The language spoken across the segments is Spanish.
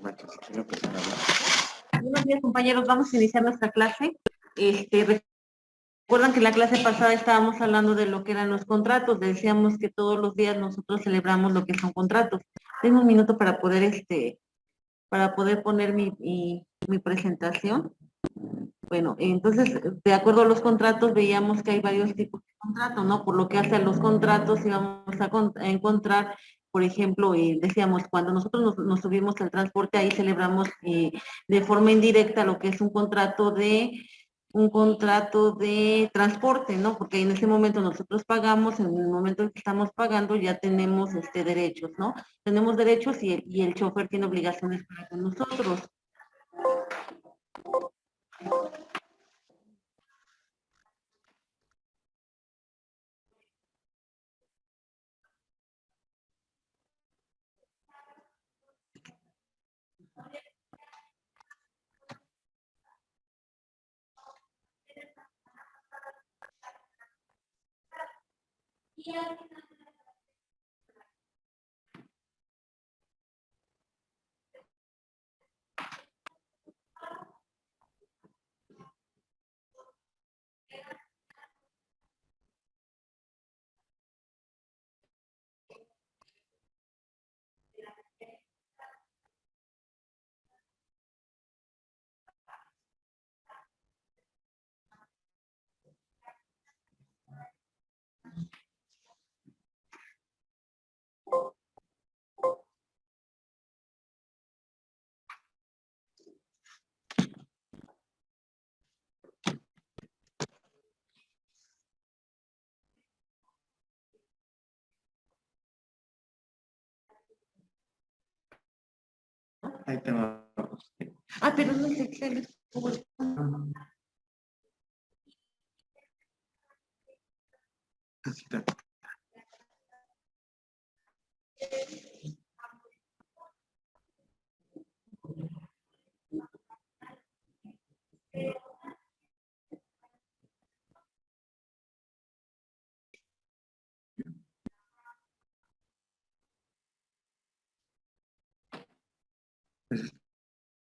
Buenos días, compañeros. Vamos a iniciar nuestra clase. Recuerdan que en la clase pasada estábamos hablando de lo que eran los contratos. Decíamos que todos los días nosotros celebramos lo que son contratos. Tengo un minuto para poder poner mi presentación. Bueno, entonces, de acuerdo a los contratos, veíamos que hay varios tipos de contratos, ¿no? Por lo que hace a los contratos, íbamos a encontrar, por ejemplo, decíamos, cuando nosotros nos subimos al transporte, ahí celebramos de forma indirecta lo que es un contrato de transporte, ¿no? Porque en ese momento nosotros pagamos, en el momento en que estamos pagando ya tenemos derechos, ¿no? Tenemos derechos y el chofer tiene obligaciones para con nosotros. Ahí tengo. Pero no es Excel, es PowerPoint.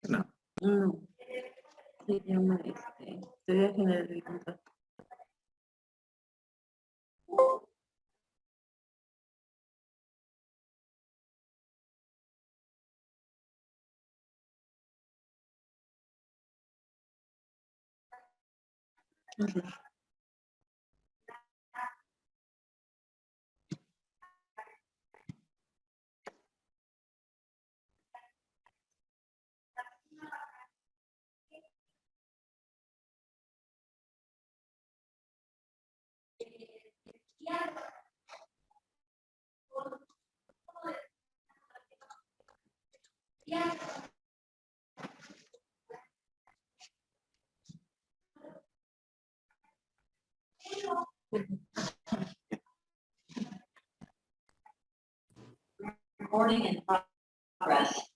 No. No. Se llama teoría general del contrato. Recording in progress.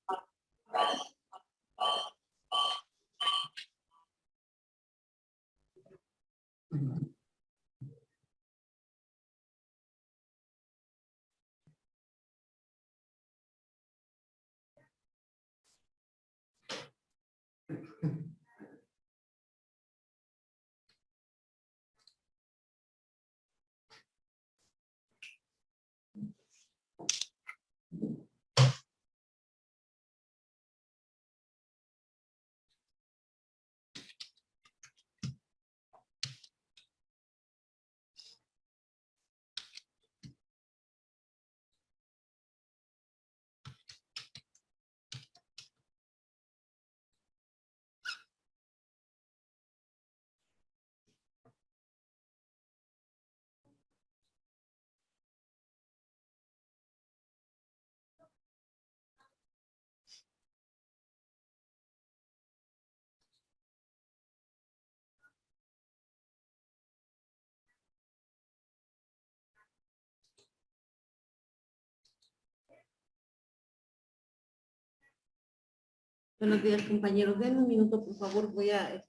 Buenos días, compañeros. Den un minuto, por favor. Voy a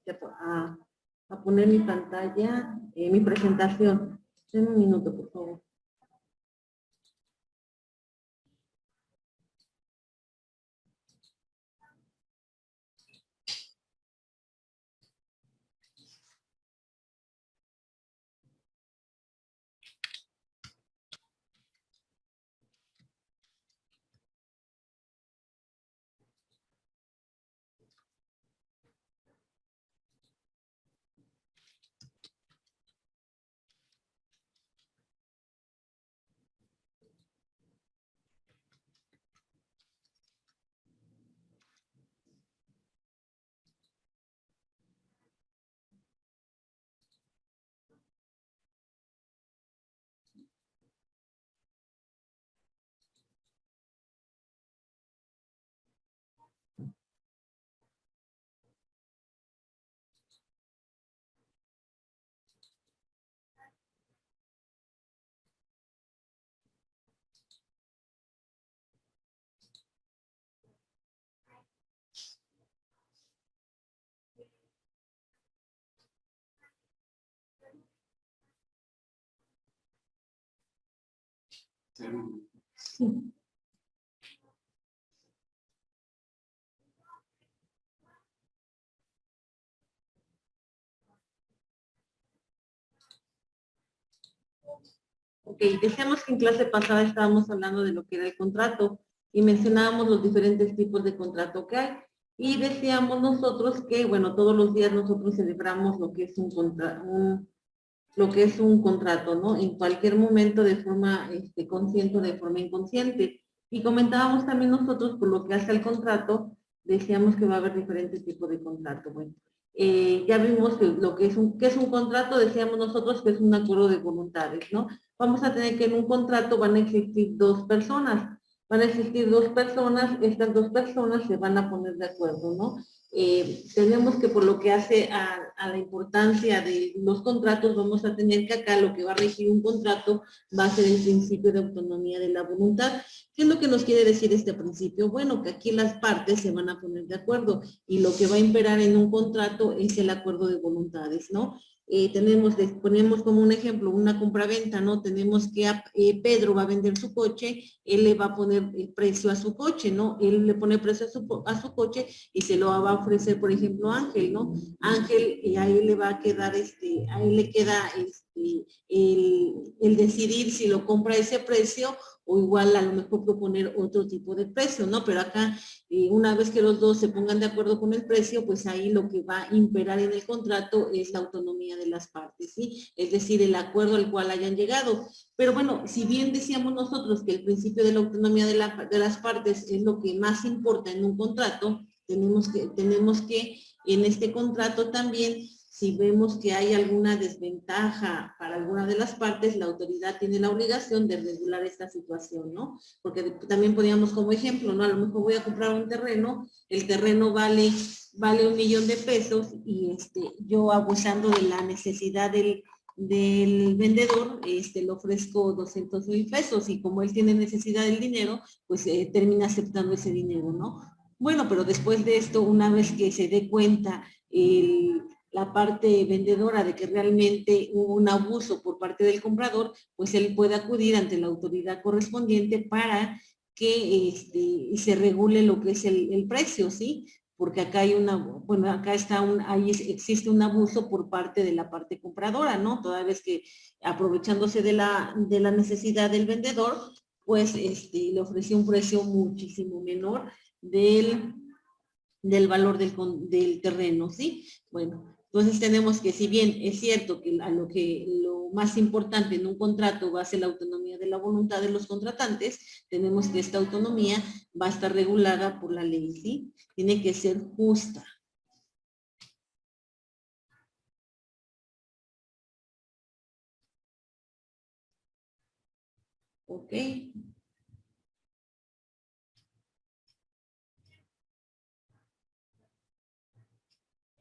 poner mi pantalla, mi presentación. Den un minuto, por favor. Sí. Ok, decíamos que en clase pasada estábamos hablando de lo que era el contrato y mencionábamos los diferentes tipos de contrato que hay. Y decíamos nosotros que, bueno, todos los días nosotros celebramos lo que es un contrato, ¿no? En cualquier momento de forma consciente o de forma inconsciente. Y comentábamos también nosotros, por lo que hace al contrato, decíamos que va a haber diferentes tipos de contrato. Bueno, ya vimos que lo que es ¿qué es un contrato? Decíamos nosotros que es un acuerdo de voluntades, ¿no? Vamos a tener que en un contrato van a existir dos personas. Van a existir dos personas, estas dos personas se van a poner de acuerdo, ¿no? Tenemos que por lo que hace a la importancia de los contratos, vamos a tener que acá lo que va a regir un contrato va a ser el principio de autonomía de la voluntad. ¿Qué es lo que nos quiere decir este principio? Bueno, que aquí las partes se van a poner de acuerdo y lo que va a imperar en un contrato es el acuerdo de voluntades, ¿no? Ponemos como un ejemplo una compraventa, ¿no? Tenemos que Pedro va a vender su coche, él le va a poner el precio a su coche, ¿no? Él le pone precio a su coche y se lo va a ofrecer, por ejemplo, a Ángel, ¿no? Ángel, ahí le va a quedar, ahí le queda el decidir si lo compra a ese precio o igual a lo mejor proponer otro tipo de precio, ¿no? Pero acá, una vez que los dos se pongan de acuerdo con el precio, pues ahí lo que va a imperar en el contrato es la autonomía de las partes, ¿sí? Es decir, el acuerdo al cual hayan llegado. Pero bueno, si bien decíamos nosotros que el principio de la autonomía de las partes es lo que más importa en un contrato, tenemos que en este contrato también, si vemos que hay alguna desventaja para alguna de las partes, la autoridad tiene la obligación de regular esta situación, ¿no? Porque también poníamos como ejemplo, ¿no? A lo mejor voy a comprar un terreno, el terreno vale $1,000,000 y yo abusando de la necesidad del vendedor, le ofrezco $200,000 y como él tiene necesidad del dinero, pues termina aceptando ese dinero, ¿no? Bueno, pero después de esto, una vez que se dé cuenta la parte vendedora de que realmente hubo un abuso por parte del comprador, pues él puede acudir ante la autoridad correspondiente para que se regule lo que es el precio, ¿sí? Porque acá hay ahí existe un abuso por parte de la parte compradora, ¿no? Toda vez que aprovechándose de la necesidad del vendedor, pues le ofreció un precio muchísimo menor del valor del terreno, ¿sí? Bueno, entonces tenemos que, si bien es cierto que lo más importante en un contrato va a ser la autonomía de la voluntad de los contratantes, tenemos que esta autonomía va a estar regulada por la ley, ¿sí? Tiene que ser justa. ¿Ok?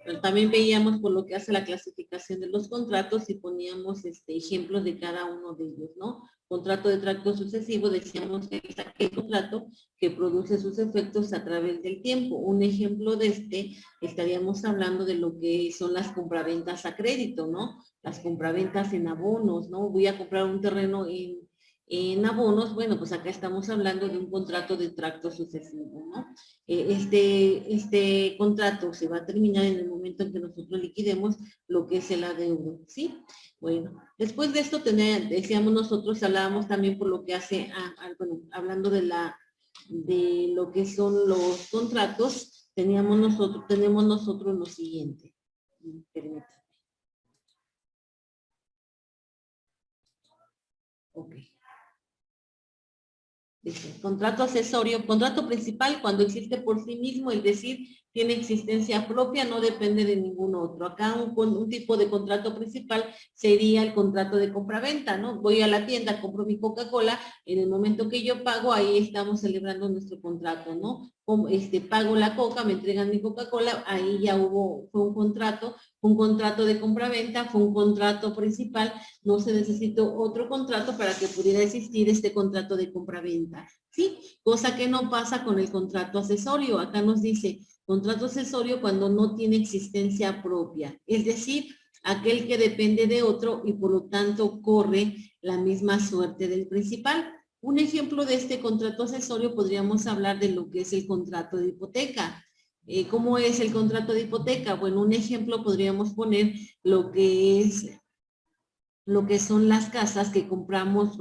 Pero también veíamos por lo que hace la clasificación de los contratos y poníamos ejemplos de cada uno de ellos, ¿no? Contrato de tracto sucesivo, decíamos que es aquel contrato que produce sus efectos a través del tiempo. Un ejemplo de estaríamos hablando de lo que son las compraventas a crédito, ¿no? Las compraventas en abonos, ¿no? Voy a comprar un terreno en abonos, bueno, pues acá estamos hablando de un contrato de tracto sucesivo, ¿no? Este contrato se va a terminar en el momento en que nosotros liquidemos lo que es el adeudo, ¿sí? Bueno, después de esto decíamos nosotros, hablábamos también por lo que hace, bueno, hablando de lo que son los contratos, tenemos nosotros lo siguiente. Permítanme. Ok. Contrato accesorio, contrato principal cuando existe por sí mismo, es decir, tiene existencia propia, no depende de ningún otro. Acá un tipo de contrato principal sería el contrato de compraventa, ¿no? Voy a la tienda, compro mi Coca-Cola, en el momento que yo pago, ahí estamos celebrando nuestro contrato, ¿no? Pago la coca, me entregan mi Coca-Cola, ahí ya fue un contrato de compraventa, fue un contrato principal, no se necesitó otro contrato para que pudiera existir este contrato de compraventa, ¿sí? Cosa que no pasa con el contrato accesorio. Acá nos dice contrato accesorio cuando no tiene existencia propia, es decir, aquel que depende de otro y por lo tanto corre la misma suerte del principal. Un ejemplo de este contrato accesorio podríamos hablar de lo que es el contrato de hipoteca. ¿Cómo es el contrato de hipoteca? Bueno, un ejemplo podríamos poner lo que son las casas que compramos,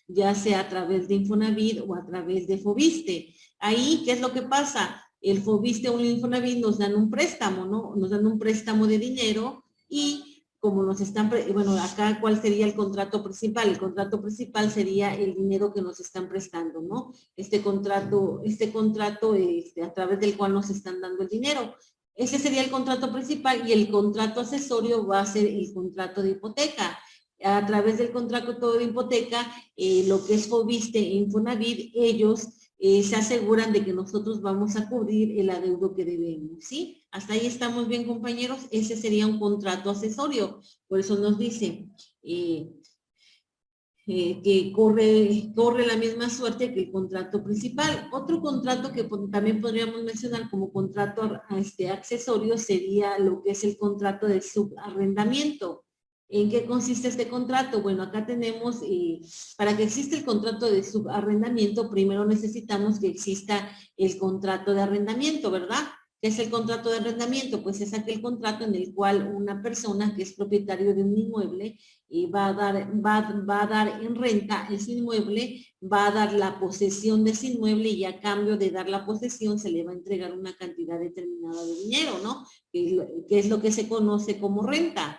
ya sea a través de Infonavit o a través de Foviste. Ahí, ¿qué es lo que pasa? El Foviste o el Infonavit nos dan un préstamo, ¿no? Nos dan un préstamo de dinero y como nos están, bueno, acá, ¿cuál sería el contrato principal? El contrato principal sería el dinero que nos están prestando, ¿no? Este contrato, a través del cual nos están dando el dinero. Ese sería el contrato principal y el contrato accesorio va a ser el contrato de hipoteca. A través del contrato de hipoteca, lo que es Foviste e Infonavit, ellos se aseguran de que nosotros vamos a cubrir el adeudo que debemos, ¿sí? Hasta ahí estamos bien, compañeros. Ese sería un contrato accesorio. Por eso nos dice que corre la misma suerte que el contrato principal. Otro contrato que también podríamos mencionar como contrato accesorio sería lo que es el contrato de subarrendamiento. ¿En qué consiste este contrato? Bueno, acá tenemos, para que exista el contrato de subarrendamiento, primero necesitamos que exista el contrato de arrendamiento, ¿verdad? ¿Qué es el contrato de arrendamiento? Pues es aquel contrato en el cual una persona que es propietario de un inmueble y va a dar en renta ese inmueble, va a dar la posesión de ese inmueble y a cambio de dar la posesión se le va a entregar una cantidad determinada de dinero, ¿no? Que es lo que se conoce como renta.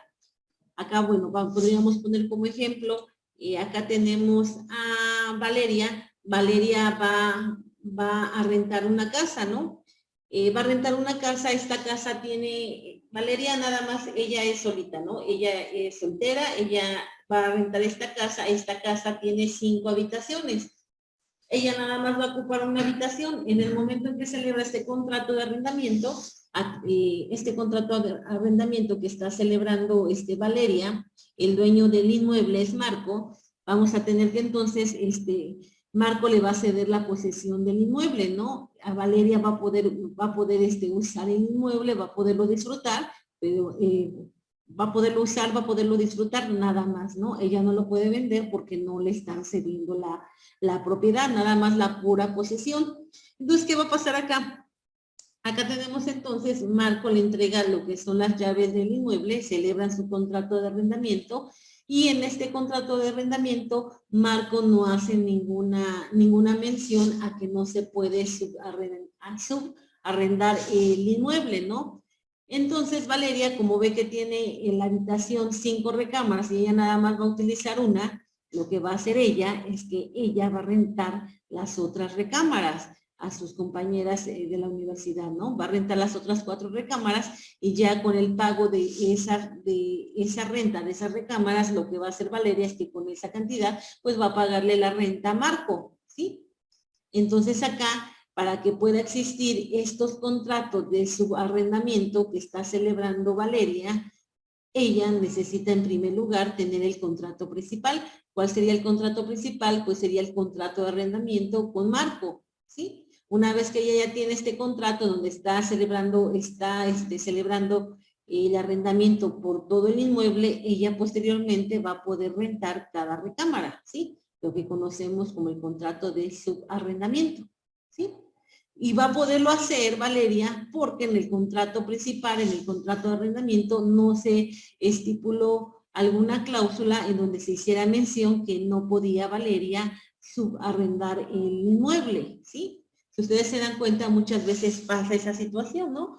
Acá, bueno, podríamos poner como ejemplo, acá tenemos a Valeria. Valeria va a rentar una casa, ¿no? Va a rentar una casa, esta casa tiene, Valeria nada más, ella es solita, ¿no? Ella es soltera, ella va a rentar esta casa tiene 5 habitaciones. Ella nada más va a ocupar una habitación. En el momento en que celebra este contrato de arrendamiento, que está celebrando Valeria, el dueño del inmueble es Marco, vamos a tener que entonces Marco le va a ceder la posesión del inmueble, ¿no? A Valeria va a poder usar el inmueble, va a poderlo disfrutar, pero va a poderlo usar, va a poderlo disfrutar nada más, ¿no? Ella no lo puede vender porque no le están cediendo la propiedad, nada más la pura posesión. Entonces, ¿qué va a pasar acá? Acá tenemos entonces, Marco le entrega lo que son las llaves del inmueble, celebran su contrato de arrendamiento y en este contrato de arrendamiento, Marco no hace ninguna mención a que no se puede subarrendar el inmueble, ¿no? Entonces, Valeria, como ve que tiene en la habitación 5 recámaras y ella nada más va a utilizar una, lo que va a hacer ella es que ella va a rentar las otras recámaras a sus compañeras de la universidad, ¿no? Va a rentar las otras 4 recámaras y ya con el pago de esa renta de esas recámaras, lo que va a hacer Valeria es que con esa cantidad, pues va a pagarle la renta a Marco, ¿sí? Entonces acá, para que pueda existir estos contratos de subarrendamiento que está celebrando Valeria, ella necesita en primer lugar tener el contrato principal. ¿Cuál sería el contrato principal? Pues sería el contrato de arrendamiento con Marco, ¿sí? Una vez que ella ya tiene este contrato donde está celebrando el arrendamiento por todo el inmueble, ella posteriormente va a poder rentar cada recámara, ¿sí? Lo que conocemos como el contrato de subarrendamiento, ¿sí? Y va a poderlo hacer, Valeria, porque en el contrato principal, en el contrato de arrendamiento, no se estipuló alguna cláusula en donde se hiciera mención que no podía Valeria subarrendar el inmueble, ¿sí? Si ustedes se dan cuenta, muchas veces pasa esa situación, ¿no?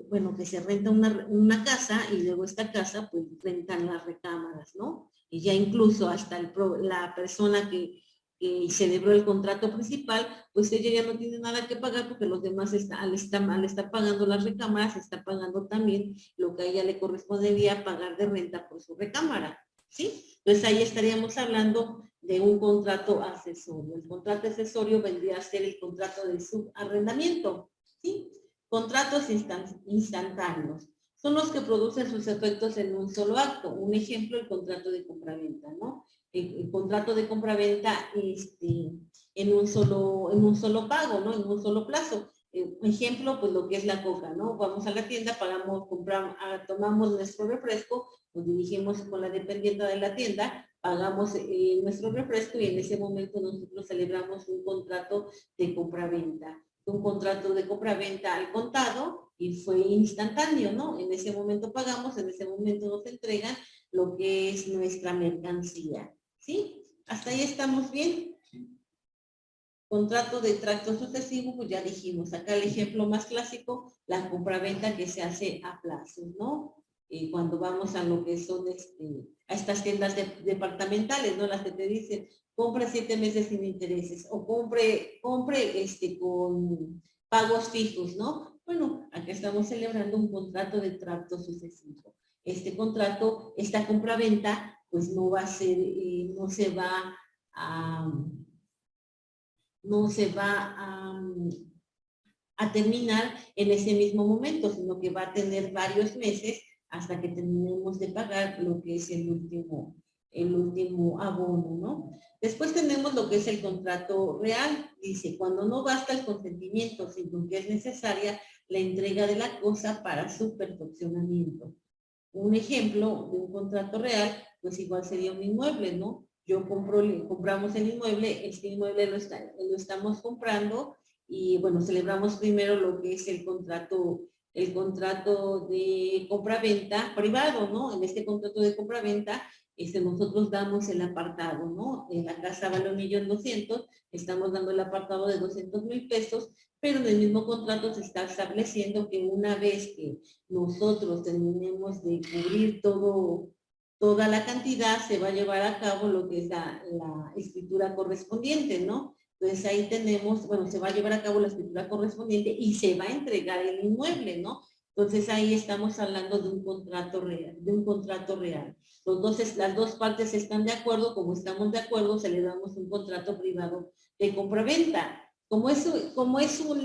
Bueno, que se renta una casa y luego esta casa, pues rentan las recámaras, ¿no? Y ya incluso hasta la persona que celebró el contrato principal, pues ella ya no tiene nada que pagar porque los demás al estar pagando las recámaras, está pagando también lo que a ella le correspondería pagar de renta por su recámara, ¿sí? Entonces ahí estaríamos hablando de un contrato accesorio. El contrato accesorio vendría a ser el contrato de subarrendamiento, ¿sí? Contratos instantáneos. Son los que producen sus efectos en un solo acto. Un ejemplo, el contrato de compraventa, ¿no? El contrato de compraventa en un solo pago, ¿no? En un solo plazo. Ejemplo, pues lo que es la coca, ¿no? Vamos a la tienda, tomamos nuestro refresco nos dirigimos con la dependiente de la tienda, pagamos nuestro refresco y en ese momento nosotros celebramos un contrato de compra-venta. Un contrato de compra-venta al contado y fue instantáneo, ¿no? En ese momento pagamos, en ese momento nos entregan lo que es nuestra mercancía, ¿sí? ¿Hasta ahí estamos bien? Contrato de tracto sucesivo, pues ya dijimos, acá el ejemplo más clásico, la compraventa que se hace a plazos, ¿no? Cuando vamos a lo que son a estas tiendas departamentales, ¿no? Las que te dicen, compre 7 meses sin intereses o compre con pagos fijos, ¿no? Bueno, acá estamos celebrando un contrato de tracto sucesivo. Este contrato, esta compraventa, pues no va a ser, no se va a terminar en ese mismo momento, sino que va a tener varios meses hasta que terminemos de pagar lo que es el último abono, ¿no? Después tenemos lo que es el contrato real. Dice, cuando no basta el consentimiento, sino que es necesaria la entrega de la cosa para su perfeccionamiento. Un ejemplo de un contrato real, pues igual sería un inmueble, ¿no? Compramos el inmueble, este inmueble lo estamos comprando y bueno, celebramos primero lo que es el contrato de compra-venta privado, ¿no? En este contrato de compra-venta, nosotros damos el apartado, ¿no? En la casa vale 1.200.000, estamos dando el apartado de 200,000 pesos, pero en el mismo contrato se está estableciendo que una vez que nosotros terminemos de cubrir toda la cantidad, se va a llevar a cabo lo que es la escritura correspondiente, ¿no? Entonces ahí tenemos, bueno, se va a llevar a cabo la escritura correspondiente y se va a entregar el inmueble, ¿no? Entonces ahí estamos hablando de un contrato real, las dos partes están de acuerdo, como estamos de acuerdo, celebramos un contrato privado de compraventa. Como es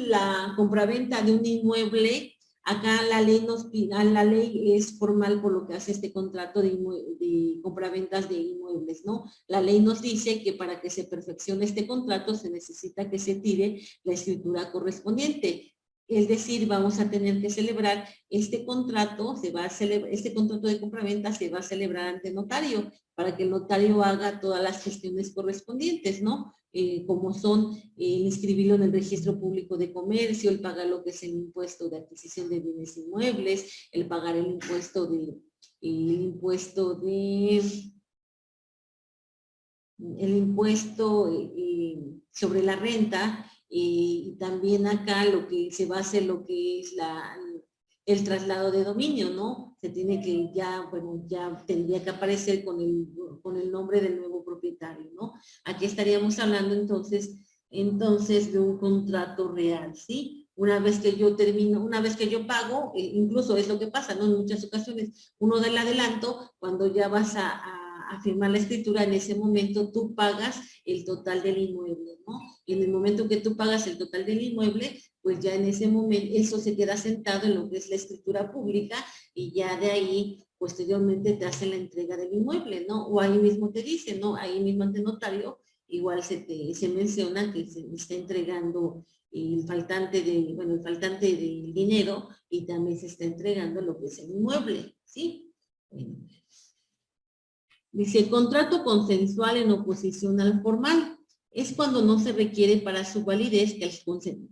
la compraventa de un inmueble, acá la ley es formal por lo que hace este contrato de compraventas de inmuebles, ¿no? La ley nos dice que para que se perfeccione este contrato se necesita que se tire la escritura correspondiente. Es decir, vamos a tener que celebrar este contrato, este contrato de compraventa se va a celebrar ante notario para que el notario haga todas las gestiones correspondientes, ¿no? Como son inscribirlo en el registro público de comercio, el pagar lo que es el impuesto de adquisición de bienes inmuebles, el pagar el impuesto sobre la renta, y también acá lo que se va a hacer, lo que es el traslado de dominio, ¿no? Se tiene que ya tendría que aparecer con el nombre del nuevo propietario, ¿no? Aquí estaríamos hablando entonces de un contrato real, ¿sí? Una vez que yo pago, incluso es lo que pasa, ¿no? En muchas ocasiones uno da el adelanto, cuando ya vas a firmar la escritura, en ese momento tú pagas el total del inmueble, ¿no? Y en el momento que tú pagas el total del inmueble, pues ya en ese momento eso se queda sentado en lo que es la escritura pública y ya de ahí posteriormente te hacen la entrega del inmueble, ¿no? O ahí mismo te dicen, ¿no? Ahí mismo ante notario igual se menciona que se está entregando el faltante del dinero y también se está entregando lo que es el inmueble, ¿sí? Dice, contrato consensual en oposición al formal. Es cuando no se requiere para su validez que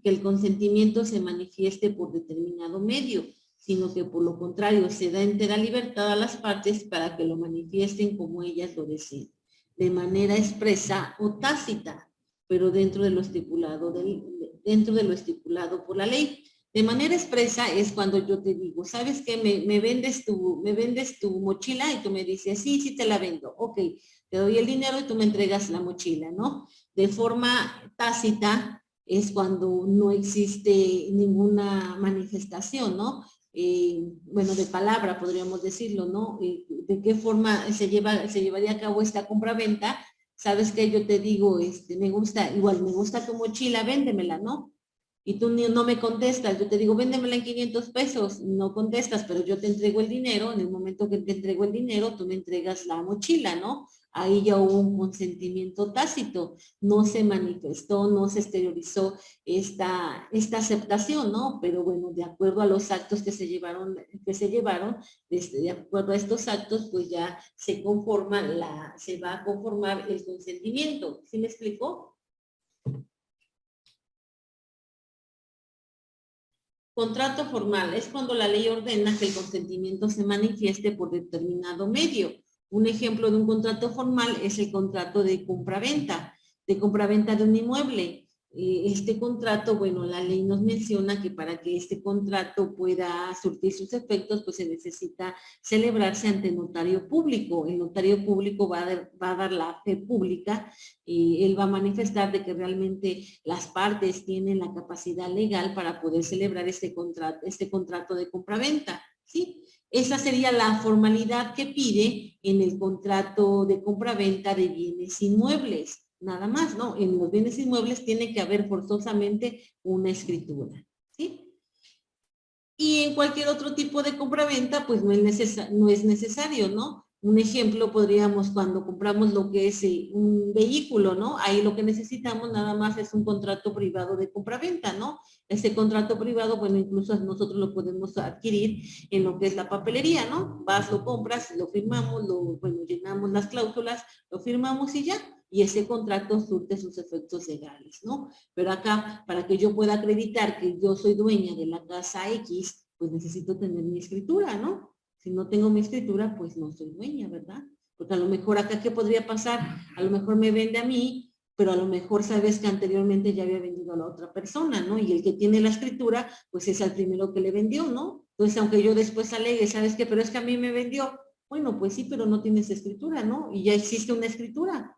el consentimiento se manifieste por determinado medio, sino que por lo contrario se da entera libertad a las partes para que lo manifiesten como ellas lo deseen, de manera expresa o tácita, pero dentro de lo estipulado por la ley. De manera expresa es cuando yo te digo, ¿sabes qué? Me vendes tu mochila y tú me dices, sí, te la vendo. Ok, te doy el dinero y tú me entregas la mochila, ¿no? De forma tácita es cuando no existe ninguna manifestación, ¿no? De palabra podríamos decirlo, ¿no? ¿De qué forma se llevaría a cabo esta compra-venta? ¿Sabes qué? Yo te digo, me gusta tu mochila, véndemela, ¿no? y tú no me contestas, yo te digo, véndemela en 500 pesos, no contestas, pero yo te entrego el dinero, en el momento que te entrego el dinero, tú me entregas la mochila, ¿no? Ahí ya hubo un consentimiento tácito, no se manifestó, no se exteriorizó esta aceptación, ¿no? Pero bueno, de acuerdo a los actos que se llevaron, de acuerdo a estos actos, pues ya se va a conformar el consentimiento. ¿Sí me explicó? Contrato formal es cuando la ley ordena que el consentimiento se manifieste por determinado medio. Un ejemplo de un contrato formal es el contrato de compraventa de un inmueble. Este contrato, bueno, la ley nos menciona que para que este contrato pueda surtir sus efectos, pues se necesita celebrarse ante notario público. El notario público va a dar la fe pública y él va a manifestar de que realmente las partes tienen la capacidad legal para poder celebrar este contrato de compraventa, ¿sí? Esa sería la formalidad que pide en el contrato de compraventa de bienes inmuebles. Nada más, ¿no? En los bienes inmuebles tiene que haber forzosamente una escritura, ¿sí? Y en cualquier otro tipo de compraventa, pues no es necesario, ¿no? Un ejemplo podríamos cuando compramos lo que es un vehículo, ¿no? Ahí lo que necesitamos nada más es un contrato privado de compraventa, ¿no? Ese contrato privado, bueno, incluso nosotros lo podemos adquirir en lo que es la papelería, ¿no? Vas, lo compras, lo firmamos, bueno, llenamos las cláusulas, lo firmamos y ya. Y ese contrato surte sus efectos legales, ¿no? Pero acá, para que yo pueda acreditar que yo soy dueña de la casa X, pues necesito tener mi escritura, ¿no? Si no tengo mi escritura, pues no soy dueña, ¿verdad? Porque a lo mejor acá, ¿qué podría pasar? A lo mejor me vende a mí, pero a lo mejor sabes que anteriormente ya había vendido a la otra persona, ¿no? Y el que tiene la escritura, pues es el primero que le vendió, ¿no? Entonces, aunque yo después alegue, ¿sabes qué? Pero es que a mí me vendió. Bueno, pues sí, pero no tienes escritura, ¿no? Y ya existe una escritura.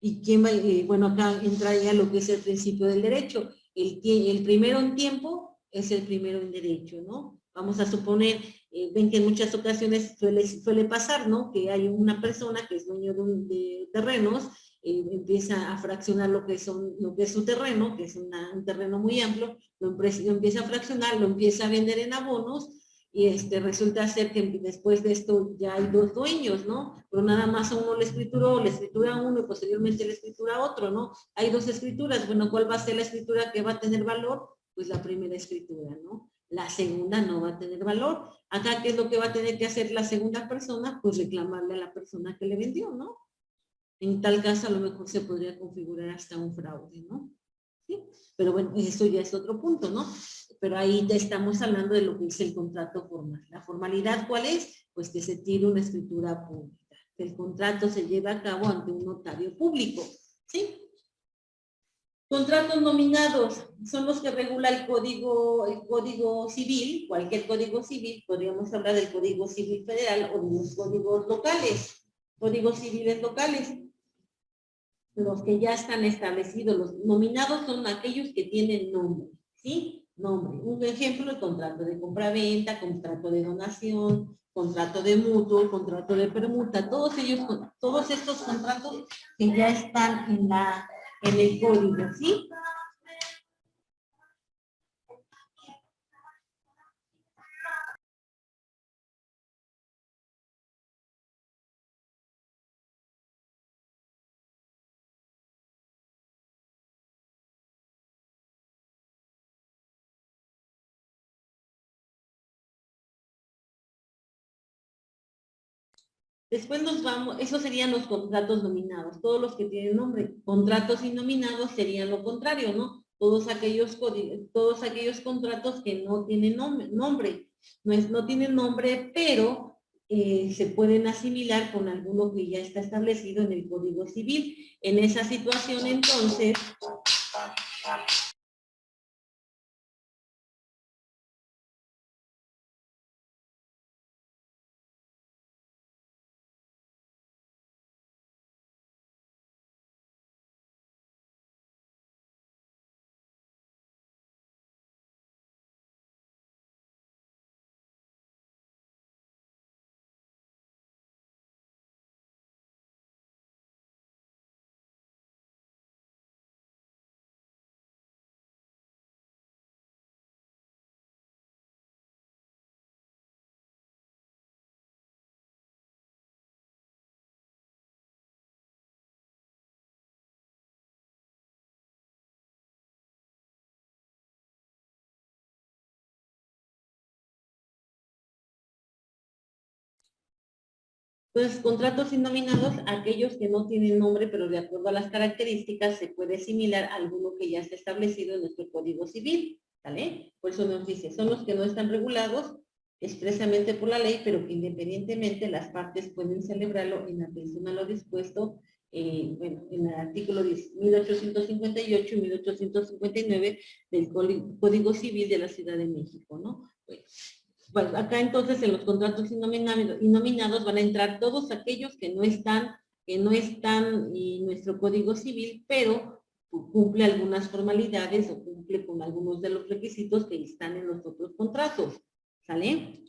¿Y quién va? Bueno, acá entra ya lo que es el principio del derecho. El primero en tiempo es el primero en derecho, ¿no? Vamos a suponer, ven que en muchas ocasiones suele pasar, ¿no? Que hay una persona que es dueño de terrenos, empieza a fraccionar lo que es su terreno, que es un terreno muy amplio, lo empieza a fraccionar, lo empieza a vender en abonos, y resulta ser que después de esto ya hay dos dueños, ¿no? Pero nada más a uno le escritura a uno y posteriormente le escritura a otro, ¿no? Hay dos escrituras, bueno, ¿cuál va a ser la escritura que va a tener valor? Pues la primera escritura, ¿no? La segunda no va a tener valor. Acá, ¿qué es lo que va a tener que hacer la segunda persona? Pues reclamarle a la persona que le vendió, ¿no? En tal caso, a lo mejor se podría configurar hasta un fraude, ¿no? ¿Sí? Pero bueno, eso ya es otro punto, ¿no? Pero ahí ya estamos hablando de lo que es el contrato formal. ¿La formalidad cuál es? Pues que se tire una escritura pública, que el contrato se lleve a cabo ante un notario público, ¿sí? Contratos nominados son los que regula el código civil, cualquier código civil, podríamos hablar del Código Civil Federal o de los códigos civiles locales. Los que ya están establecidos, los nominados son aquellos que tienen nombre, ¿sí? Nombre. Un ejemplo, el contrato de compraventa, contrato de donación, contrato de mutuo, contrato de permuta, todos estos contratos que ya están en el código, ¿sí? Después nos vamos, esos serían los contratos nominados, todos los que tienen nombre. Contratos innominados serían lo contrario, ¿no? Todos aquellos contratos que no tienen nombre. No tienen nombre, pero se pueden asimilar con alguno que ya está establecido en el Código Civil. En esa situación, entonces, Entonces, contratos innominados, aquellos que no tienen nombre, pero de acuerdo a las características, se puede asimilar a alguno que ya está establecido en nuestro Código Civil, ¿vale? Por eso nos dice, son los que no están regulados expresamente por la ley, pero que independientemente las partes pueden celebrarlo en atención a lo dispuesto, bueno, en el artículo 1858 y 1859 del Código Civil de la Ciudad de México, ¿no? Bueno, acá entonces en los contratos innominados van a entrar todos aquellos que no están en nuestro Código Civil, pero cumple algunas formalidades o cumple con algunos de los requisitos que están en los otros contratos. ¿Sale?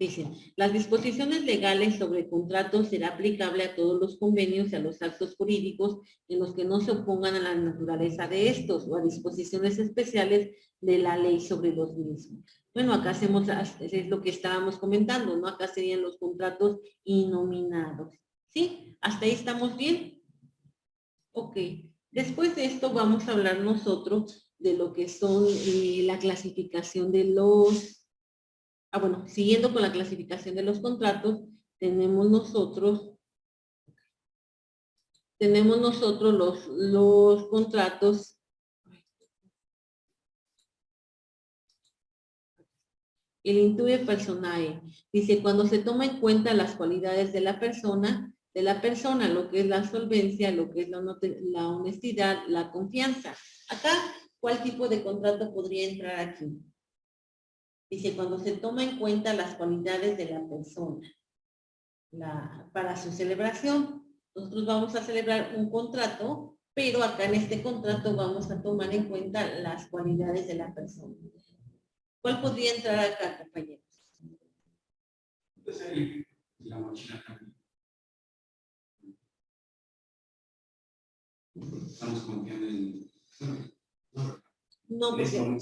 Dicen, las disposiciones legales sobre contratos será aplicable a todos los convenios y a los actos jurídicos en los que no se opongan a la naturaleza de estos o a disposiciones especiales de la ley sobre los mismos. Bueno, acá hacemos, es lo que estábamos comentando, ¿no? Acá serían los contratos innominados. ¿Sí? ¿Hasta ahí estamos bien? Ok. Después de esto vamos a hablar nosotros de lo que son la clasificación de los... bueno, siguiendo con la clasificación de los contratos, tenemos nosotros los contratos. El intuye personae. Dice, cuando se toma en cuenta las cualidades de la persona, lo que es la solvencia, lo que es la honestidad, la confianza. Acá, ¿cuál tipo de contrato podría entrar aquí? Dice, cuando se toma en cuenta las cualidades de la persona para su celebración. Nosotros vamos a celebrar un contrato, pero acá en este contrato vamos a tomar en cuenta las cualidades de la persona. ¿Cuál podría entrar acá, compañeros? Entonces, la mochila también. Estamos confiando en... No, porque...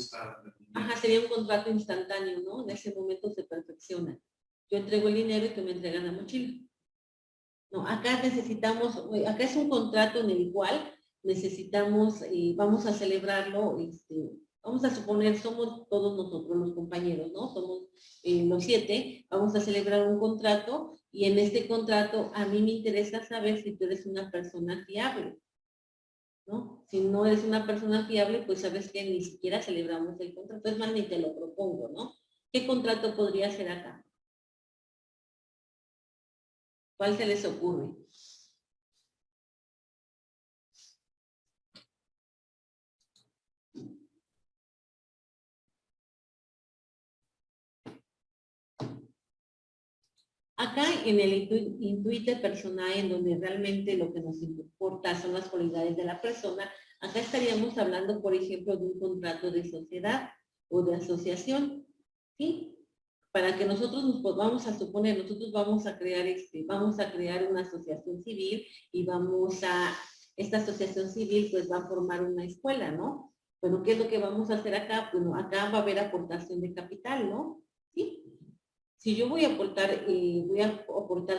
Ajá, sería un contrato instantáneo, ¿no? En ese momento se perfecciona. Yo entrego el dinero y tú me entregas la mochila. No, acá necesitamos, acá es un contrato en el cual necesitamos, vamos a celebrarlo, vamos a suponer, somos todos nosotros los compañeros, ¿no? Somos los 7, vamos a celebrar un contrato y en este contrato a mí me interesa saber si tú eres una persona fiable, ¿no? Si no eres una persona fiable, pues sabes que ni siquiera celebramos el contrato, es más, ni te lo propongo, ¿no? ¿Qué contrato podría ser acá? ¿Cuál se les ocurre? Acá en el intuite personae, en donde realmente lo que nos importa son las cualidades de la persona, acá estaríamos hablando, por ejemplo, de un contrato de sociedad o de asociación, ¿sí? Para que nosotros nos vamos a suponer, nosotros vamos a crear una asociación civil y esta asociación civil pues va a formar una escuela, ¿no? Bueno, ¿qué es lo que vamos a hacer acá? Bueno, acá va a haber aportación de capital, ¿no? ¿Sí? Si yo voy a aportar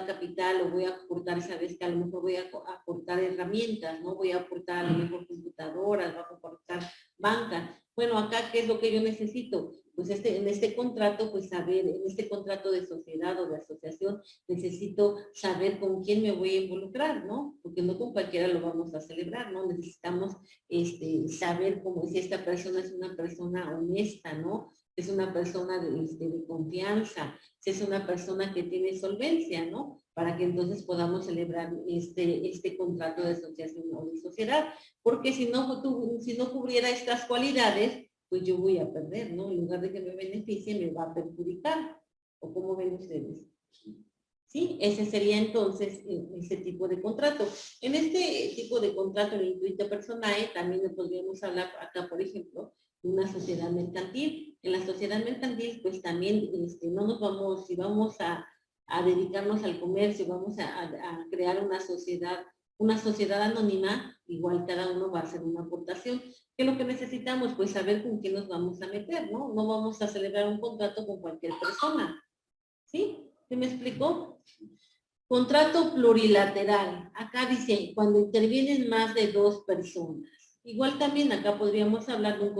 capital o voy a aportar, sabes que a lo mejor voy a aportar herramientas, ¿no? Voy a aportar a lo mejor computadoras, voy a aportar banca. Bueno, acá, ¿qué es lo que yo necesito? Pues en este contrato, pues saber, en este contrato de sociedad o de asociación, necesito saber con quién me voy a involucrar, ¿no? Porque no con cualquiera lo vamos a celebrar, ¿no? Necesitamos saber si esta persona es una persona honesta, ¿no? Es una persona de confianza, si es una persona que tiene solvencia, ¿no? Para que entonces podamos celebrar este contrato de asociación o de sociedad. Porque si no cubriera estas cualidades, pues yo voy a perder, ¿no? En lugar de que me beneficie, me va a perjudicar. ¿O cómo ven ustedes? ¿Sí? Ese sería entonces ese tipo de contrato. En este tipo de contrato, en el intuito personae, también podríamos hablar acá, por ejemplo, de una sociedad mercantil. En la sociedad mercantil, pues también no nos vamos, si vamos a dedicarnos al comercio, vamos a crear una sociedad anónima, igual cada uno va a hacer una aportación. ¿Qué es lo que necesitamos? Pues saber con quién nos vamos a meter, ¿no? No vamos a celebrar un contrato con cualquier persona. ¿Sí? ¿Se me explicó? Contrato plurilateral. Acá dice, cuando intervienen más de 2 personas. Igual también acá podríamos hablar de un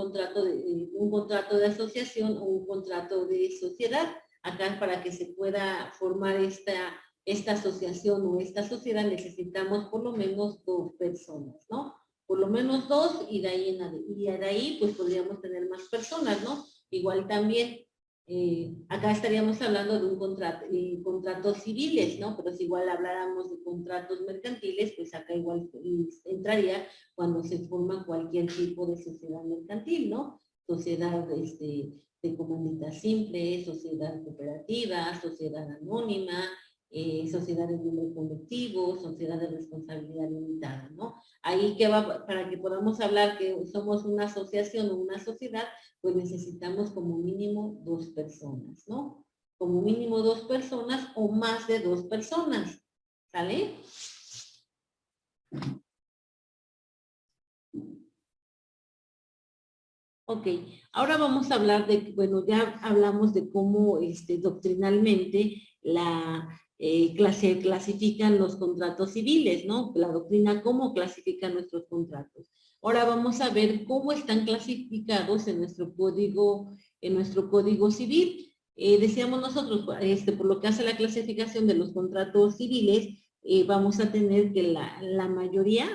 contrato de asociación o un contrato de sociedad. Acá para que se pueda formar esta asociación o esta sociedad necesitamos por lo menos 2 personas, ¿no? Por lo menos 2 y de ahí pues podríamos tener más personas, ¿no? Igual también acá estaríamos hablando de un contratos civiles, ¿no? Pero si igual habláramos de contratos mercantiles, pues acá igual entraría cuando se forma cualquier tipo de sociedad mercantil, ¿no? Sociedad de comandita simple, sociedad cooperativa, sociedad anónima, sociedad de número colectivo, sociedad de responsabilidad limitada, ¿no? Ahí que va, para que podamos hablar que somos una asociación o una sociedad, pues necesitamos como mínimo 2 personas, ¿no? Como mínimo 2 personas o más de 2 personas, ¿sale? Ok, ahora vamos a hablar de, bueno, ya hablamos de cómo doctrinalmente clasifican los contratos civiles, ¿no? La doctrina, cómo clasifica nuestros contratos. Ahora vamos a ver cómo están clasificados en nuestro código civil. Decíamos nosotros, por lo que hace la clasificación de los contratos civiles, vamos a tener que la mayoría,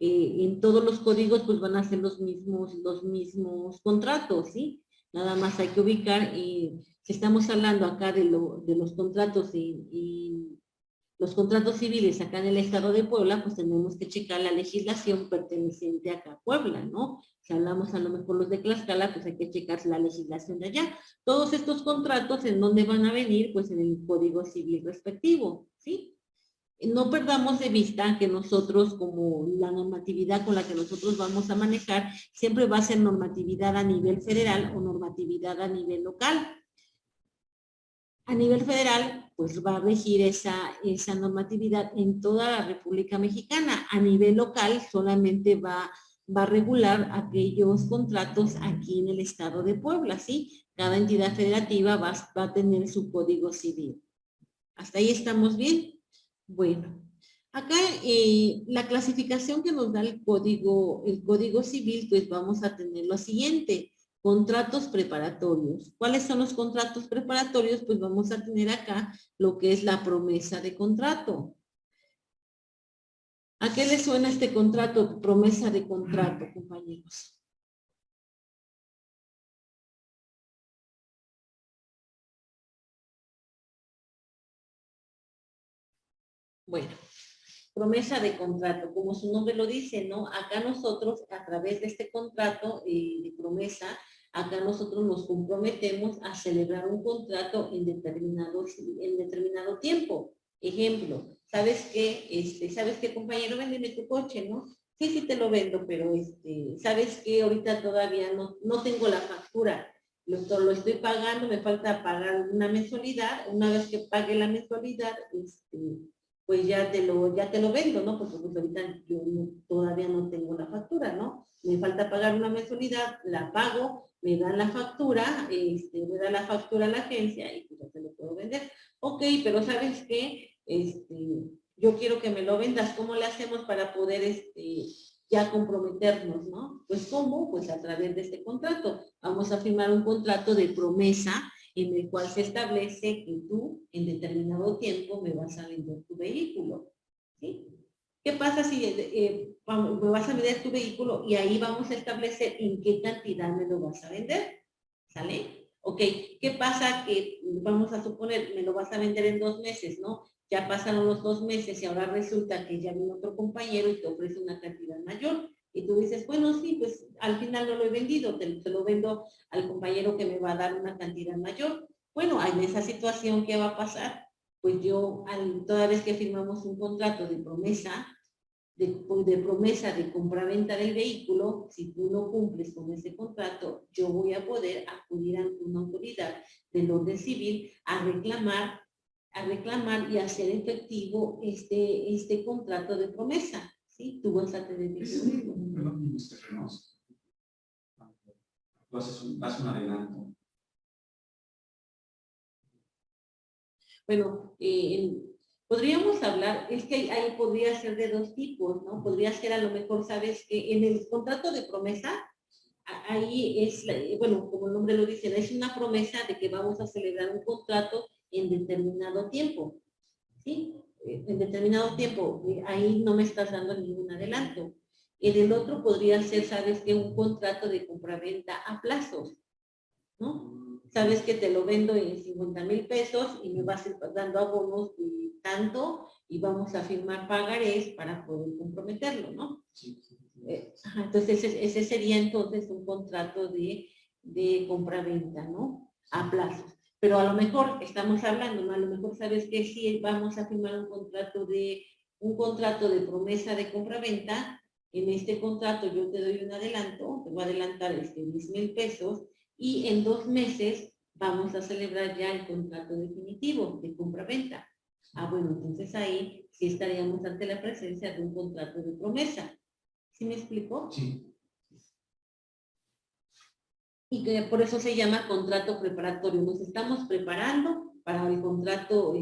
en todos los códigos pues van a ser los mismos contratos, ¿sí? Nada más hay que ubicar, si estamos hablando acá de los contratos y los contratos civiles acá en el estado de Puebla, pues tenemos que checar la legislación perteneciente acá a Puebla, ¿no? Si hablamos a lo mejor los de Tlaxcala, pues hay que checar la legislación de allá. Todos estos contratos, ¿en dónde van a venir? Pues en el código civil respectivo, ¿sí? No perdamos de vista que nosotros, como la normatividad con la que nosotros vamos a manejar, siempre va a ser normatividad a nivel federal o normatividad a nivel local. A nivel federal, pues va a regir esa normatividad en toda la República Mexicana. A nivel local, solamente va a regular aquellos contratos aquí en el estado de Puebla, ¿sí? Cada entidad federativa va a tener su código civil. ¿Hasta ahí estamos bien? Bueno, acá la clasificación que nos da el código civil, pues vamos a tener lo siguiente: contratos preparatorios. ¿Cuáles son los contratos preparatorios? Pues vamos a tener acá lo que es la promesa de contrato. ¿A qué le suena este contrato, promesa de contrato, compañeros? Bueno, promesa de contrato, como su nombre lo dice, ¿no? Acá nosotros, a través de este contrato de promesa, acá nosotros nos comprometemos a celebrar un contrato en determinado tiempo. Ejemplo, ¿sabes qué, compañero? Véndeme tu coche, ¿no? Sí, sí te lo vendo, pero ¿sabes qué? Ahorita todavía no tengo la factura. Lo estoy pagando, me falta pagar una mensualidad. Una vez que pague la mensualidad, pues ya te lo vendo, ¿no? Porque pues ahorita yo todavía no tengo la factura, ¿no? Me falta pagar una mensualidad, la pago, me dan la factura, me da la factura a la agencia y pues ya te lo puedo vender. Ok, pero ¿sabes qué? Yo quiero que me lo vendas. ¿Cómo le hacemos para poder ya comprometernos, ¿no? Pues ¿cómo? Pues a través de este contrato. Vamos a firmar un contrato de promesa en el cual se establece que tú en determinado tiempo me vas a vender tu vehículo, ¿sí? ¿Qué pasa si me vas a vender tu vehículo y ahí vamos a establecer en qué cantidad me lo vas a vender? ¿Sale? Ok, ¿qué pasa? Que vamos a suponer, me lo vas a vender en 2 meses, ¿no? Ya pasaron los 2 meses y ahora resulta que ya viene otro compañero y te ofrece una cantidad mayor. Y tú dices, bueno, sí, pues al final no lo he vendido, te lo vendo al compañero que me va a dar una cantidad mayor. Bueno, en esa situación, ¿qué va a pasar? Pues yo, toda vez que firmamos un contrato de promesa, de promesa de compraventa del vehículo, si tú no cumples con ese contrato, yo voy a poder acudir a una autoridad del orden civil a reclamar y hacer efectivo este contrato de promesa, ¿sí? Tú vas a tener que cumplirlo. Haces un adelanto. Bueno, Podríamos hablar, es que ahí podría ser de dos tipos, ¿no? Podría ser a lo mejor, sabes que en el contrato de promesa, ahí es, bueno, como el nombre lo dice, es una promesa de que vamos a celebrar un contrato en determinado tiempo, ¿sí? En determinado tiempo, ahí no me estás dando ningún adelanto. En el otro podría ser, sabes que un contrato de compraventa a plazos, ¿no? Sabes que te lo vendo en 50,000 pesos y me vas a ir dando abonos de tanto y vamos a firmar pagarés para poder comprometerlo, ¿no? Entonces ese sería entonces un contrato de compraventa, ¿no? A plazos. Pero a lo mejor estamos hablando, ¿no? A lo mejor sabes que sí vamos a firmar un contrato de promesa de compraventa. En este contrato yo te doy un adelanto, te voy a adelantar 10,000 pesos y en 2 meses vamos a celebrar ya el contrato definitivo de compraventa. Bueno, entonces ahí sí estaríamos ante la presencia de un contrato de promesa. ¿Sí me explico? Sí. Y que por eso se llama contrato preparatorio. Nos estamos preparando para el contrato,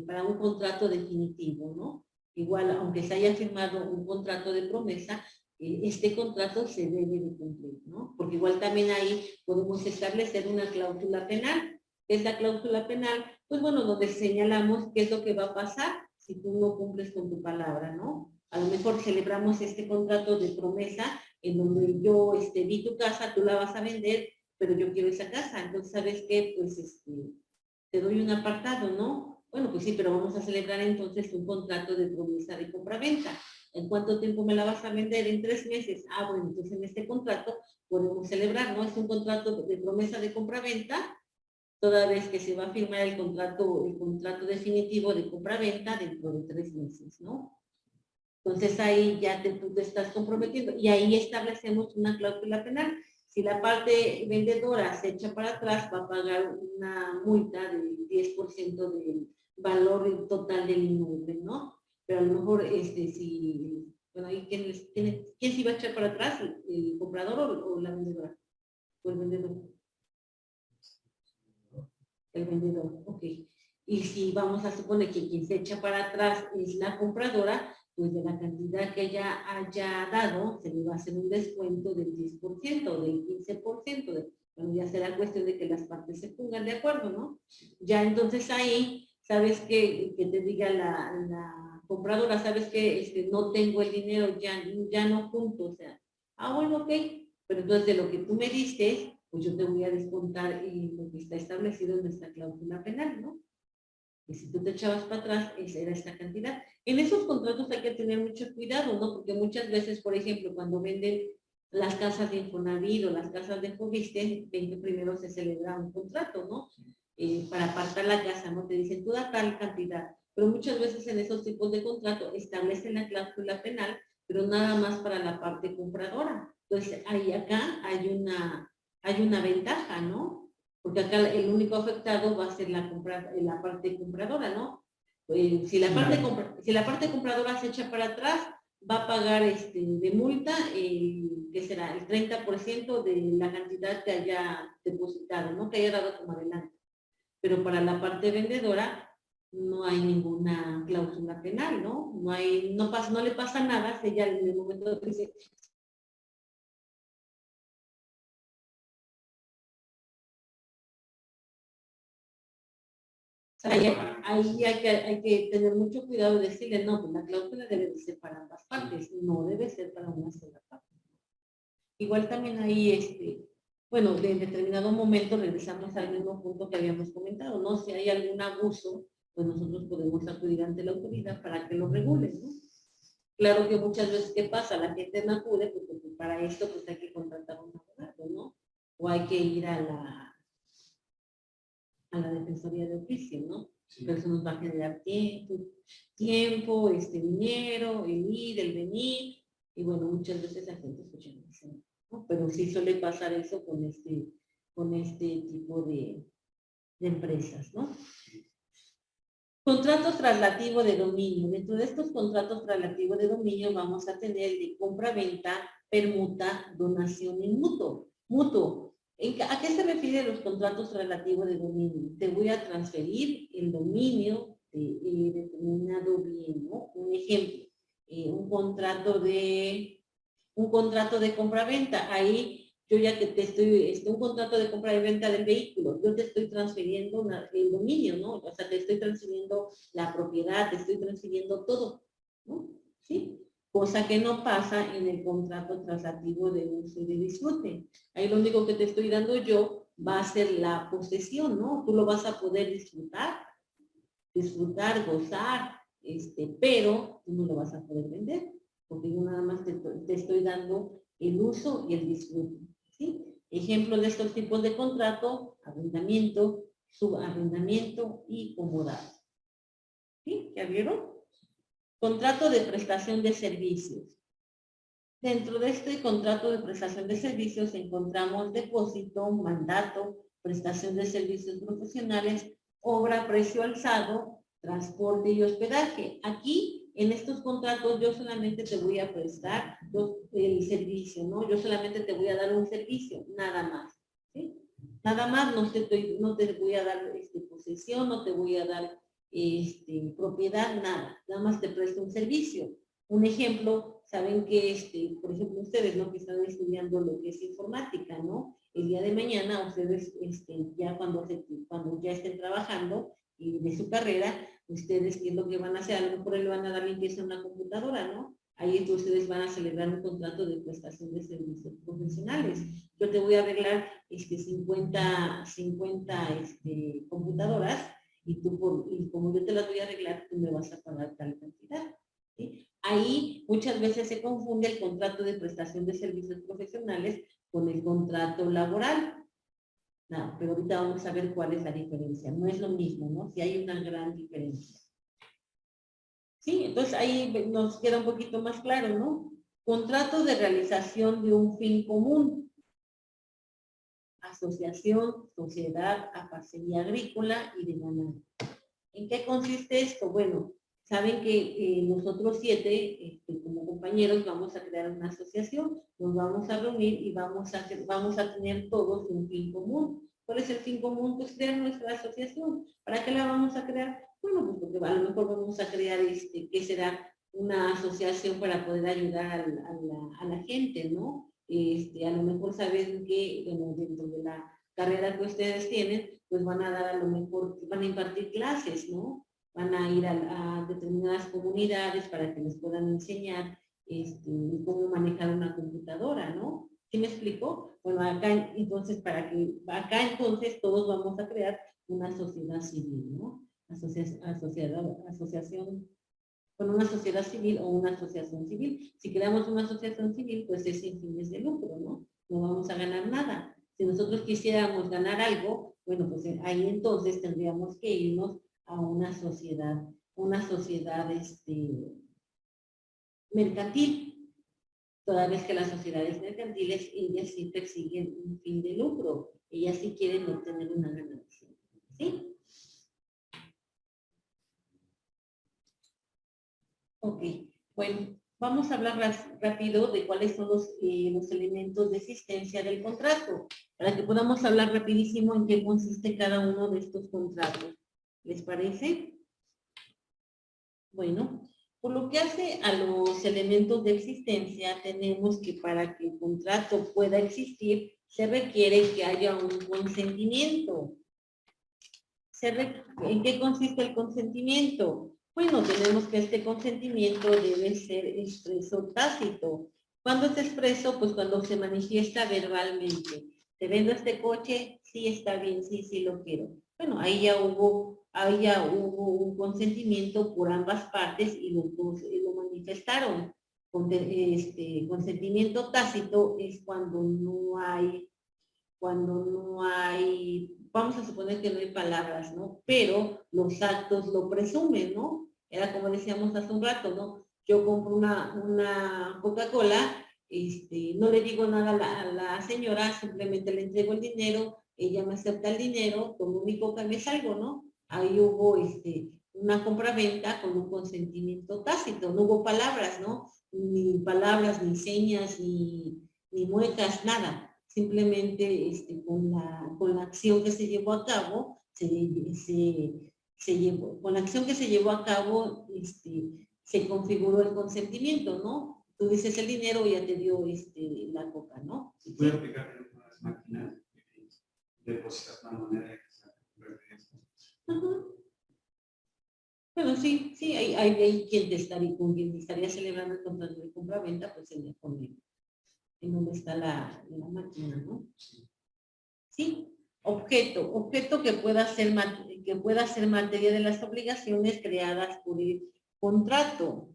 para un contrato definitivo, ¿no? Igual, aunque se haya firmado un contrato de promesa, este contrato se debe de cumplir, ¿no? Porque igual también ahí podemos establecer una cláusula penal. ¿Qué es la cláusula penal? Pues bueno, donde señalamos qué es lo que va a pasar si tú no cumples con tu palabra, ¿no? A lo mejor celebramos este contrato de promesa en donde yo vi tu casa, tú la vas a vender, pero yo quiero esa casa. Entonces, ¿sabes qué? Pues te doy un apartado, ¿no? Bueno, pues sí, pero vamos a celebrar entonces un contrato de promesa de compraventa. ¿En cuánto tiempo me la vas a vender? En 3 meses. Bueno, entonces en este contrato podemos celebrar, ¿no? Es un contrato de promesa de compraventa, toda vez que se va a firmar el contrato definitivo de compraventa dentro de 3 meses, ¿no? Entonces ahí ya tú te estás comprometiendo y ahí establecemos una cláusula penal. Si la parte vendedora se echa para atrás, va a pagar una multa del 10% del valor total del inmueble, ¿no? Pero a lo mejor, bueno, ahí ¿quién se iba a echar para atrás? ¿El comprador o la vendedora? ¿O el vendedor? El vendedor, ok. Y si vamos a suponer que quien se echa para atrás es la compradora, pues de la cantidad que ella haya dado, se le va a hacer un descuento del 10%, del 15%, bueno, ya será cuestión de que las partes se pongan de acuerdo, ¿no? Ya entonces ahí, sabes que te diga la compradora, sabes que no tengo el dinero, ya no junto, o sea, bueno, ok, pero entonces de lo que tú me diste, pues yo te voy a descontar lo que está establecido en nuestra cláusula penal, ¿no? Y si tú te echabas para atrás, esa era esta cantidad. En esos contratos hay que tener mucho cuidado, ¿no? Porque muchas veces, por ejemplo, cuando venden las casas de Infonavit o las casas de Fobiste, ven que primero se celebra un contrato, ¿no? Para apartar la casa, ¿no? Te dicen, tú da tal cantidad. Pero muchas veces en esos tipos de contrato establecen la cláusula penal, pero nada más para la parte compradora. Entonces, acá hay una ventaja, ¿no? Porque acá el único afectado va a ser la parte compradora, ¿no? Si la parte compradora se echa para atrás, va a pagar de multa, que será el 30% de la cantidad que haya depositado, ¿no? Que haya dado como adelante. Pero para la parte vendedora no hay ninguna cláusula penal, ¿no? No le pasa nada si ella en el momento que dice, ahí hay que tener mucho cuidado de decirle, no, pues la cláusula debe de ser para ambas partes, no debe ser para una sola parte. Igual también ahí, bueno, de determinado momento regresamos al mismo punto que habíamos comentado, ¿no? Si hay algún abuso, pues nosotros podemos acudir ante la autoridad para que lo regule, ¿no? Claro que muchas veces, ¿qué pasa? La gente no acude, porque para esto pues hay que contratar un abogado, ¿no? O hay que ir a la Defensoría de Oficio, ¿no? Sí. Pero eso nos va a generar tiempo, dinero, el ir, el venir, y bueno, muchas veces la gente escucha, ¿no? Pero sí suele pasar eso con este tipo de empresas, ¿no? Contrato traslativo de dominio. Dentro de estos contratos traslativos de dominio vamos a tener de compra-venta, permuta, donación y mutuo. ¿A qué se refieren los contratos traslativos de dominio? Te voy a transferir el dominio he determinado bien, ¿no? Un ejemplo, un contrato de compraventa. Ahí yo ya que te estoy, un contrato de compra y venta del vehículo, yo te estoy transfiriendo el dominio, ¿no? O sea, te estoy transfiriendo la propiedad, te estoy transfiriendo todo, ¿no? ¿Sí? Cosa que no pasa en el contrato transactivo de uso y de disfrute. Ahí lo único que te estoy dando yo va a ser la posesión, ¿no? Tú lo vas a poder disfrutar, gozar, pero tú no lo vas a poder vender, porque yo nada más te estoy dando el uso y el disfrute, ¿sí? Ejemplo de estos tipos de contrato: arrendamiento, subarrendamiento y comodato. ¿Sí? ¿Ya vieron? Contrato de prestación de servicios. Dentro de este contrato de prestación de servicios encontramos depósito, mandato, prestación de servicios profesionales, obra, precio alzado, transporte y hospedaje. Aquí, en estos contratos, yo solamente te voy a prestar el servicio, ¿no? Yo solamente te voy a dar un servicio, nada más, ¿sí? Nada más, no te voy a dar posesión, no te voy a dar propiedad, nada más te presto un servicio. Un ejemplo, saben que, por ejemplo, ustedes, ¿no? Que están estudiando lo que es informática, ¿no? El día de mañana, ustedes, ya cuando ya estén trabajando de su carrera, ustedes, ¿qué es lo que van a hacer? A lo mejor le van a dar limpieza a una computadora, ¿no? Ahí ustedes van a celebrar un contrato de prestación de servicios profesionales. Yo te voy a arreglar 50 computadoras y como yo te las voy a arreglar, tú me vas a pagar tal cantidad, ¿sí? Ahí muchas veces se confunde el contrato de prestación de servicios profesionales con el contrato laboral. No, pero ahorita vamos a ver cuál es la diferencia. No es lo mismo, ¿no? Si hay una gran diferencia. Sí, entonces ahí nos queda un poquito más claro, ¿no? Contrato de realización de un fin común. Asociación, sociedad, parcería agrícola y de ganado. ¿En qué consiste esto? Bueno, saben que nosotros 7, como compañeros, vamos a crear una asociación, nos vamos a reunir y vamos a tener todos un fin común. ¿Cuál es el fin común? Pues crear nuestra asociación. ¿Para qué la vamos a crear? Bueno, pues porque a lo mejor vamos a crear, ¿qué será? Una asociación para poder ayudar a la gente, ¿no? A lo mejor saben que, bueno, dentro de la carrera que ustedes tienen, pues van a dar a lo mejor, van a impartir clases, ¿no? Van a ir a determinadas comunidades para que les puedan enseñar cómo manejar una computadora, ¿no? ¿Sí me explico? Bueno, acá entonces, todos vamos a crear una sociedad civil, ¿no? Asociación con una sociedad civil o una asociación civil. Si creamos una asociación civil, pues es sin fines de lucro, ¿no? No vamos a ganar nada. Si nosotros quisiéramos ganar algo, bueno, pues ahí entonces tendríamos que irnos a una sociedad mercantil. Toda vez que las sociedades mercantiles, ellas sí persiguen un fin de lucro. Ellas sí quieren obtener una ganancia, ¿sí? Ok, bueno, vamos a hablar rápido de cuáles son los elementos de existencia del contrato, para que podamos hablar rapidísimo en qué consiste cada uno de estos contratos. ¿Les parece? Bueno, por lo que hace a los elementos de existencia, tenemos que para que el contrato pueda existir, se requiere que haya un consentimiento. ¿En qué consiste el consentimiento? Bueno, tenemos que este consentimiento debe ser expreso o tácito. ¿Cuándo es expreso? Pues cuando se manifiesta verbalmente. ¿Te vendo este coche? Sí, está bien, sí lo quiero. Bueno, ahí ya hubo un consentimiento por ambas partes y los dos lo manifestaron. Consentimiento tácito es cuando no hay, vamos a suponer que no hay palabras, ¿no? Pero los actos lo presumen, ¿no? Era como decíamos hace un rato, ¿no? Yo compro una Coca-Cola, no le digo nada a la señora, simplemente le entrego el dinero, ella me acepta el dinero, tomo mi coca y me salgo, ¿no? Ahí hubo una compra-venta con un consentimiento tácito, no hubo palabras, ¿no? Ni palabras, ni señas, ni muecas, nada. Simplemente con la acción que se llevó a cabo, se con la acción que se llevó a cabo, se configuró el consentimiento, ¿no? Tú dices el dinero y ya te dio la coca, ¿no? Se puede aplicar en unas máquinas que depositas una moneda y que se convierte en eso. Ujú. Bueno, sí, hay quien con quien te estaría celebrando el contrato de compra-venta, pues en donde está la máquina, ¿no? Sí. Objeto que pueda ser materia de las obligaciones creadas por el contrato.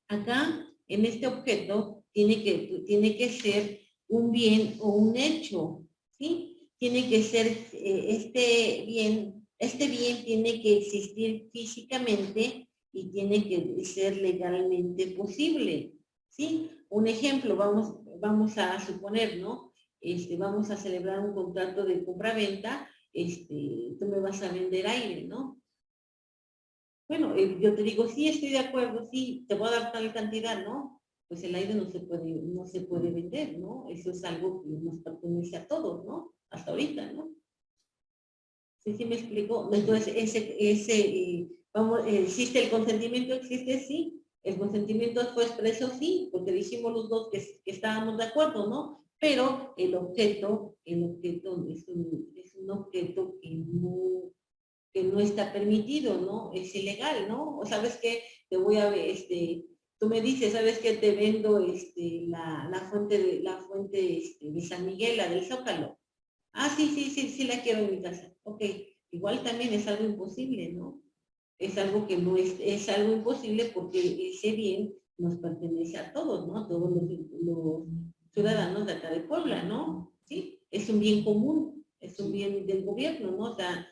Acá, en este objeto, tiene que ser un bien o un hecho, ¿sí? Tiene que ser, este bien tiene que existir físicamente y tiene que ser legalmente posible, ¿sí? Un ejemplo, vamos a suponer, ¿no? Vamos a celebrar un contrato de compra-venta, tú me vas a vender aire, ¿no? Bueno, yo te digo, sí, estoy de acuerdo, sí, te voy a dar tal cantidad, ¿no? Pues el aire no se puede vender, ¿no? Eso es algo que nos pertenece a todos, ¿no? Hasta ahorita, ¿no? ¿Sí me explico? Entonces, ¿existe el consentimiento? ¿Existe? Sí. ¿El consentimiento fue expreso? Sí, porque dijimos los dos que estábamos de acuerdo, ¿no? Pero el objeto es un objeto que no está permitido, ¿no? Es ilegal, ¿no? O sabes que te voy a ver, tú me dices, ¿sabes que te vendo la fuente de San Miguel, la del Zócalo? Ah, sí la quiero en mi casa. Ok, igual también es algo imposible, ¿no? Es algo que no es algo imposible porque ese bien nos pertenece a todos, ¿no? A todos los ciudadanos de acá de Puebla, ¿no? Sí, es un bien común, es un bien del gobierno, ¿no? O sea,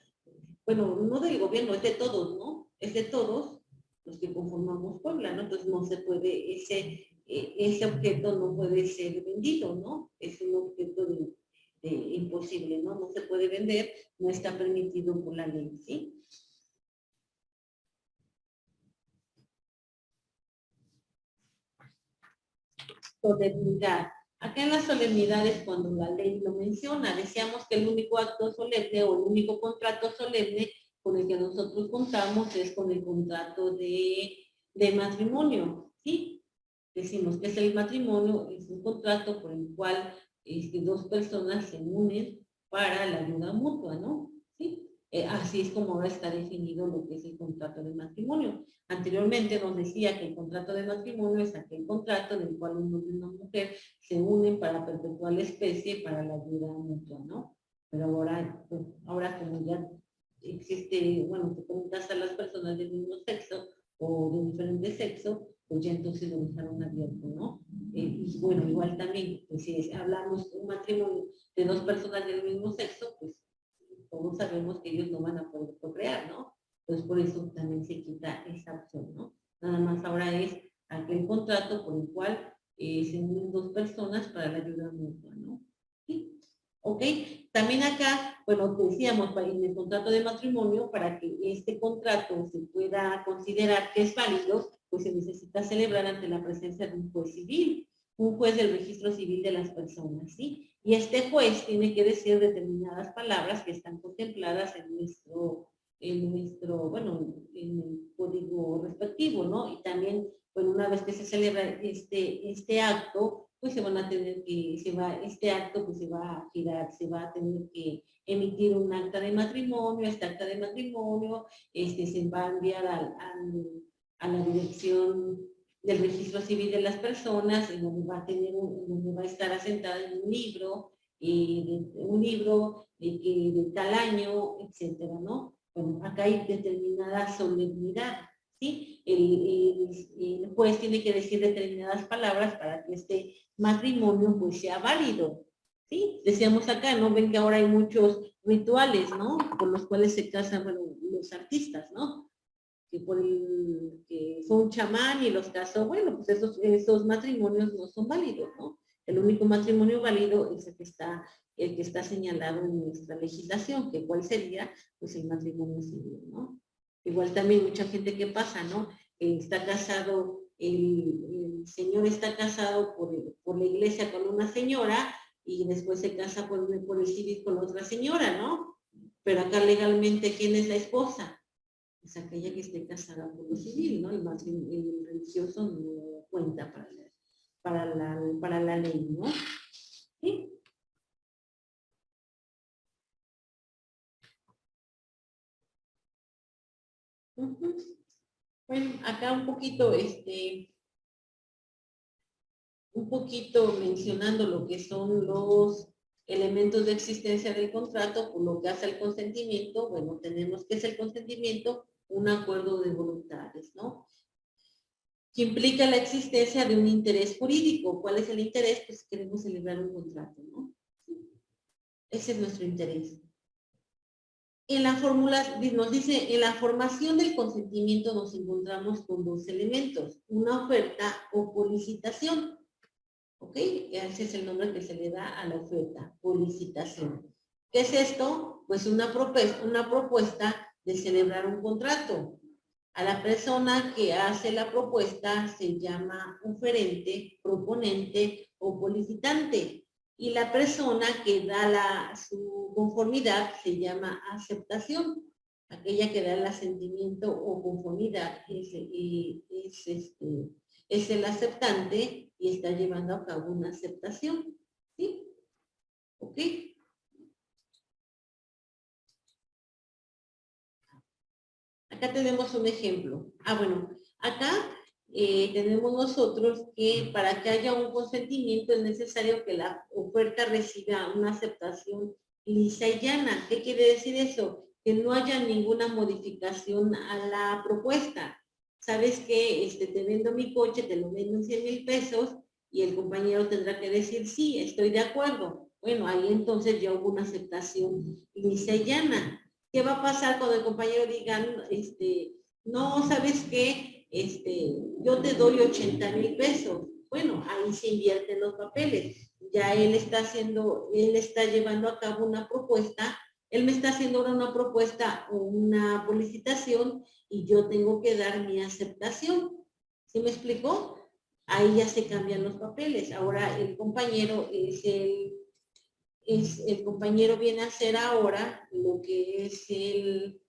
bueno, no del gobierno, es de todos, ¿no? Es de todos los que conformamos Puebla, ¿no? Entonces no se puede, ese objeto no puede ser vendido, ¿no? Es un objeto imposible, ¿no? No se puede vender, no está permitido por la ley, ¿sí? Solemnidad. Acá en las solemnidades, cuando la ley lo menciona, decíamos que el único acto solemne o el único contrato solemne con el que nosotros contamos es con el contrato de matrimonio, ¿sí? Decimos que es el matrimonio, es un contrato por el cual dos personas se unen para la ayuda mutua, ¿no? ¿Sí? Así es como ahora está definido lo que es el contrato de matrimonio. Anteriormente nos decía que el contrato de matrimonio es aquel contrato en el cual un hombre y una mujer se unen para perpetuar la especie para la ayuda mutua, ¿no? Pero ahora, pues, ahora como ya existe, bueno, te preguntas a las personas del mismo sexo o de diferente sexo, pues ya entonces lo dejaron abierto, ¿no? Y bueno, igual también, pues si hablamos de un matrimonio de dos personas del mismo sexo, pues todos sabemos que ellos no van a poder procrear, ¿no? Entonces por eso también se quita esa opción, ¿no? Nada más ahora es aquel contrato por el cual se unen dos personas para la ayuda mutua, ¿no? ¿Sí? ¿Ok? También acá, bueno, decíamos, en el contrato de matrimonio, para que este contrato se pueda considerar que es válido, pues se necesita celebrar ante la presencia de un juez civil, un juez del registro civil de las personas, ¿sí? Y este juez tiene que decir determinadas palabras que están contempladas en bueno, en el código respectivo, ¿no? Y también, bueno, una vez que se celebra este acto, pues este acto pues se va a girar, se va a tener que emitir un acta de matrimonio, este acta de matrimonio, se va a enviar a la dirección del registro civil de las personas, en donde donde va a estar asentada en un libro de tal año, etcétera, ¿no? Bueno, acá hay determinada solemnidad, ¿sí? El juez tiene que decir determinadas palabras para que este matrimonio pues sea válido, ¿sí? Decíamos acá, ¿no? Ven que ahora hay muchos rituales, ¿no? Por los cuales se casan, bueno, los artistas, ¿no? Que fue un chamán y los casó, bueno, pues esos matrimonios no son válidos, ¿no? El único matrimonio válido es el que está señalado en nuestra legislación, que cuál sería, pues el matrimonio civil, ¿no? Igual también mucha gente que pasa, ¿no? Está casado, el señor está casado por la iglesia con una señora y después se casa por el civil con otra señora, ¿no? Pero acá legalmente, ¿quién es la esposa? Es aquella que esté casada por lo civil, ¿no? El religioso no cuenta para la ley, ¿no? ¿Sí? Ujú. Bueno, acá un poquito mencionando lo que son los elementos de existencia del contrato, por lo que hace el consentimiento. Bueno, tenemos que es el consentimiento, un acuerdo de voluntades, ¿no? Que implica la existencia de un interés jurídico. ¿Cuál es el interés? Pues queremos celebrar un contrato, ¿no? Ese es nuestro interés. En la fórmula nos dice, en la formación del consentimiento nos encontramos con dos elementos, una oferta o licitación. ¿Ok? Ese es el nombre que se le da a la oferta, o licitación. ¿Qué es esto? Pues una propuesta de celebrar un contrato. A la persona que hace la propuesta se llama oferente, proponente o licitante. Y la persona que da su conformidad se llama aceptación. Aquella que da el asentimiento o conformidad es el aceptante y está llevando a cabo una aceptación. ¿Sí? ¿Ok? Acá tenemos un ejemplo. Bueno, acá tenemos nosotros que para que haya un consentimiento es necesario que la oferta reciba una aceptación lisa y llana. ¿Qué quiere decir eso? Que no haya ninguna modificación a la propuesta. ¿Sabes qué? Te vendo mi coche, te lo vendo en 100,000 pesos y el compañero tendrá que decir, sí, estoy de acuerdo. Bueno, ahí entonces ya hubo una aceptación lisa y llana. ¿Qué va a pasar cuando el compañero diga, no, ¿sabes qué? Yo te doy 80,000 pesos. Bueno, ahí se invierten los papeles. Ya él está llevando a cabo una propuesta, él me está haciendo ahora una propuesta o una licitación y yo tengo que dar mi aceptación. ¿Sí me explicó? Ahí ya se cambian los papeles. Ahora el compañero el compañero viene a hacer ahora lo que es el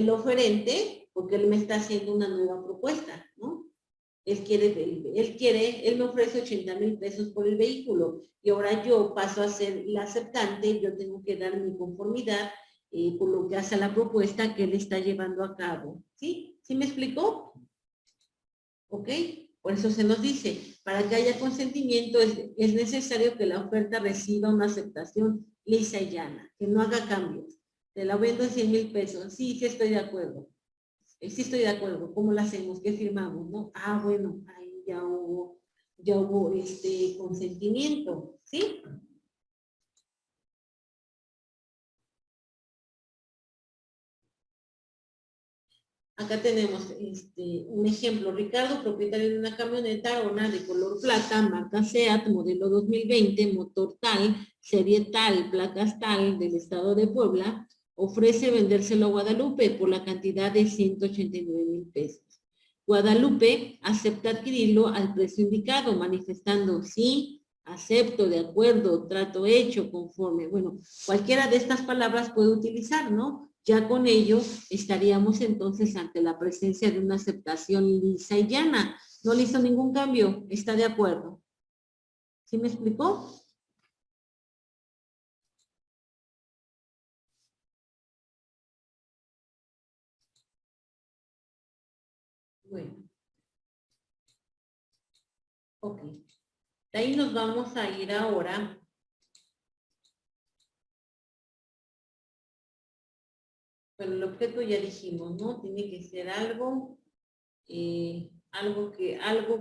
oferente, porque él me está haciendo una nueva propuesta, ¿no? Él me ofrece 80,000 pesos por el vehículo y ahora yo paso a ser la aceptante, yo tengo que dar mi conformidad por lo que hace la propuesta que él está llevando a cabo. ¿Sí? ¿Sí me explicó? ¿Ok? Por eso se nos dice, para que haya consentimiento es necesario que la oferta reciba una aceptación lisa y llana, que no haga cambios. Te la vendo en 100,000 pesos. Sí, sí estoy de acuerdo. Sí estoy de acuerdo. ¿Cómo lo hacemos? ¿Qué firmamos? ¿No? Bueno, ahí ya hubo consentimiento. ¿Sí? Acá tenemos un ejemplo. Ricardo, propietario de una camioneta Arona de color plata, marca SEAT, modelo 2020, motor tal, serie tal, placas tal, del estado de Puebla, ofrece vendérselo a Guadalupe por la cantidad de 189,000 pesos. Guadalupe acepta adquirirlo al precio indicado, manifestando sí, acepto, de acuerdo, trato hecho, conforme. Bueno, cualquiera de estas palabras puede utilizar, ¿no? Ya con ello estaríamos entonces ante la presencia de una aceptación lisa y llana. No le hizo ningún cambio, está de acuerdo. ¿Sí me explicó? Bueno. Ok. De ahí nos vamos a ir ahora. Bueno, el objeto ya dijimos, ¿no? Tiene que ser algo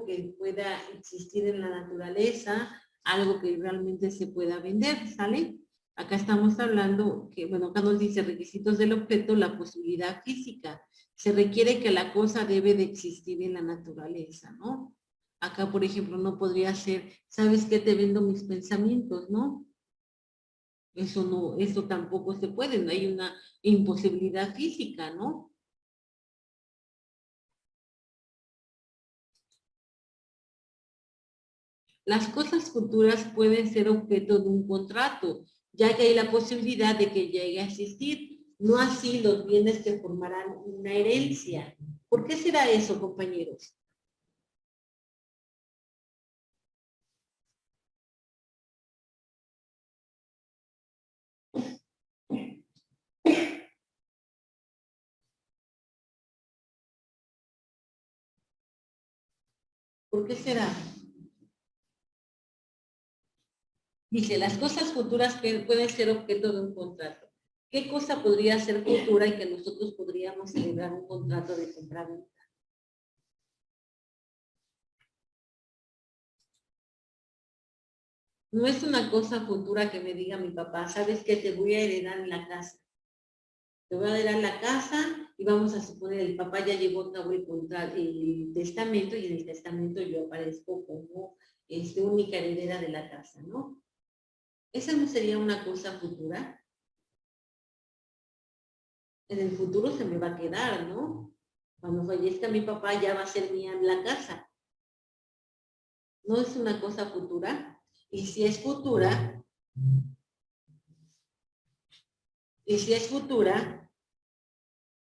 que pueda existir en la naturaleza, algo que realmente se pueda vender, ¿sale? Acá estamos hablando que, bueno, acá nos dice requisitos del objeto, la posibilidad física. Se requiere que la cosa debe de existir en la naturaleza, ¿no? Acá, por ejemplo, no podría ser, ¿sabes qué? Te vendo mis pensamientos, ¿no? Eso no, eso tampoco se puede, no hay una imposibilidad física, ¿no? Las cosas futuras pueden ser objeto de un contrato, ya que hay la posibilidad de que llegue a existir, no así los bienes que formarán una herencia. ¿Por qué será eso, compañeros? ¿Por qué será? Dice, las cosas futuras pueden ser objeto de un contrato. ¿Qué cosa podría ser futura y que nosotros podríamos celebrar un contrato de compraventa? No es una cosa futura que me diga mi papá, ¿sabes qué? Te voy a heredar en la casa. Te voy a heredar la casa y vamos a suponer, el papá ya llevó a cabo el testamento y en el testamento yo aparezco como única heredera de la casa, ¿no? ¿Esa no sería una cosa futura? En el futuro se me va a quedar, ¿no? Cuando fallezca mi papá ya va a ser mía la casa. ¿No es una cosa futura? Y si es futura,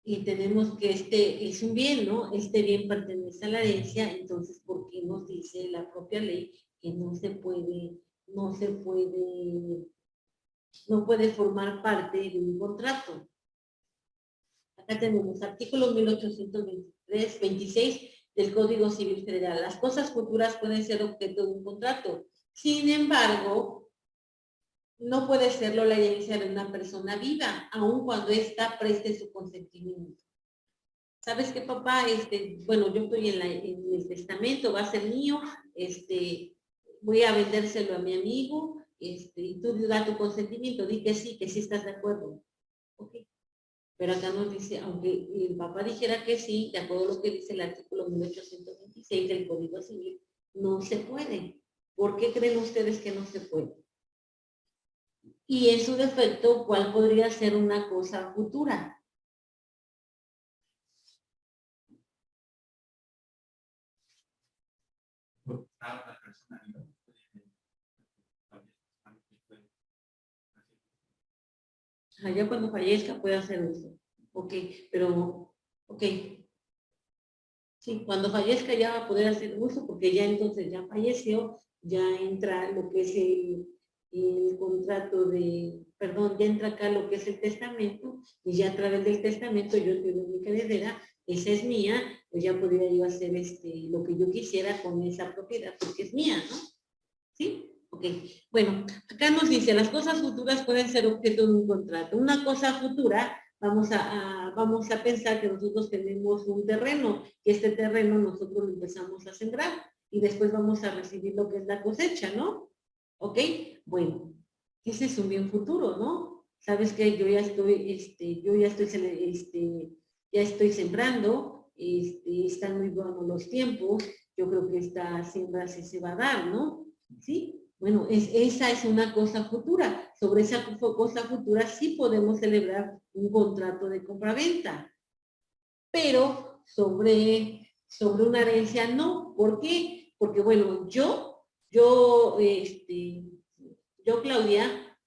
y tenemos que este es un bien, ¿no? Este bien pertenece a la herencia, entonces, ¿por qué nos dice la propia ley que no puede formar parte de un contrato? Acá tenemos artículo 1826 del Código Civil Federal. Las cosas futuras pueden ser objeto de un contrato. Sin embargo, no puede serlo la herencia de una persona viva, aun cuando ésta preste su consentimiento. ¿Sabes qué, papá? Bueno, yo estoy en el testamento, va a ser mío, voy a vendérselo a mi amigo, y tú da tu consentimiento, di que sí estás de acuerdo. Ok. Pero acá nos dice, aunque el papá dijera que sí, de acuerdo a lo que dice el artículo 1826 del Código Civil, no se puede. ¿Por qué creen ustedes que no se puede? Y en su defecto, ¿cuál podría ser una cosa futura? Ya cuando fallezca puede hacer uso. Ok, pero, ok. Sí, cuando fallezca ya va a poder hacer uso porque ya entonces ya falleció, ya entra lo que es el contrato ya entra acá lo que es el testamento y ya a través del testamento yo soy la única heredera, esa es mía, pues ya podría yo hacer lo que yo quisiera con esa propiedad porque es mía, ¿no? ¿Sí? Ok. Bueno, acá nos dice, las cosas futuras pueden ser objeto de un contrato. Una cosa futura, vamos a pensar que nosotros tenemos un terreno, y este terreno nosotros lo empezamos a sembrar, y después vamos a recibir lo que es la cosecha, ¿no? ¿Ok? Bueno, ese es un bien futuro, ¿no? Sabes que yo ya estoy sembrando, están muy buenos los tiempos, yo creo que esta siembra sí se va a dar, ¿no? ¿Sí? Bueno, esa es una cosa futura. Sobre esa cosa futura sí podemos celebrar un contrato de compraventa. Pero sobre una herencia no. ¿Por qué? Porque, bueno, yo, Claudia,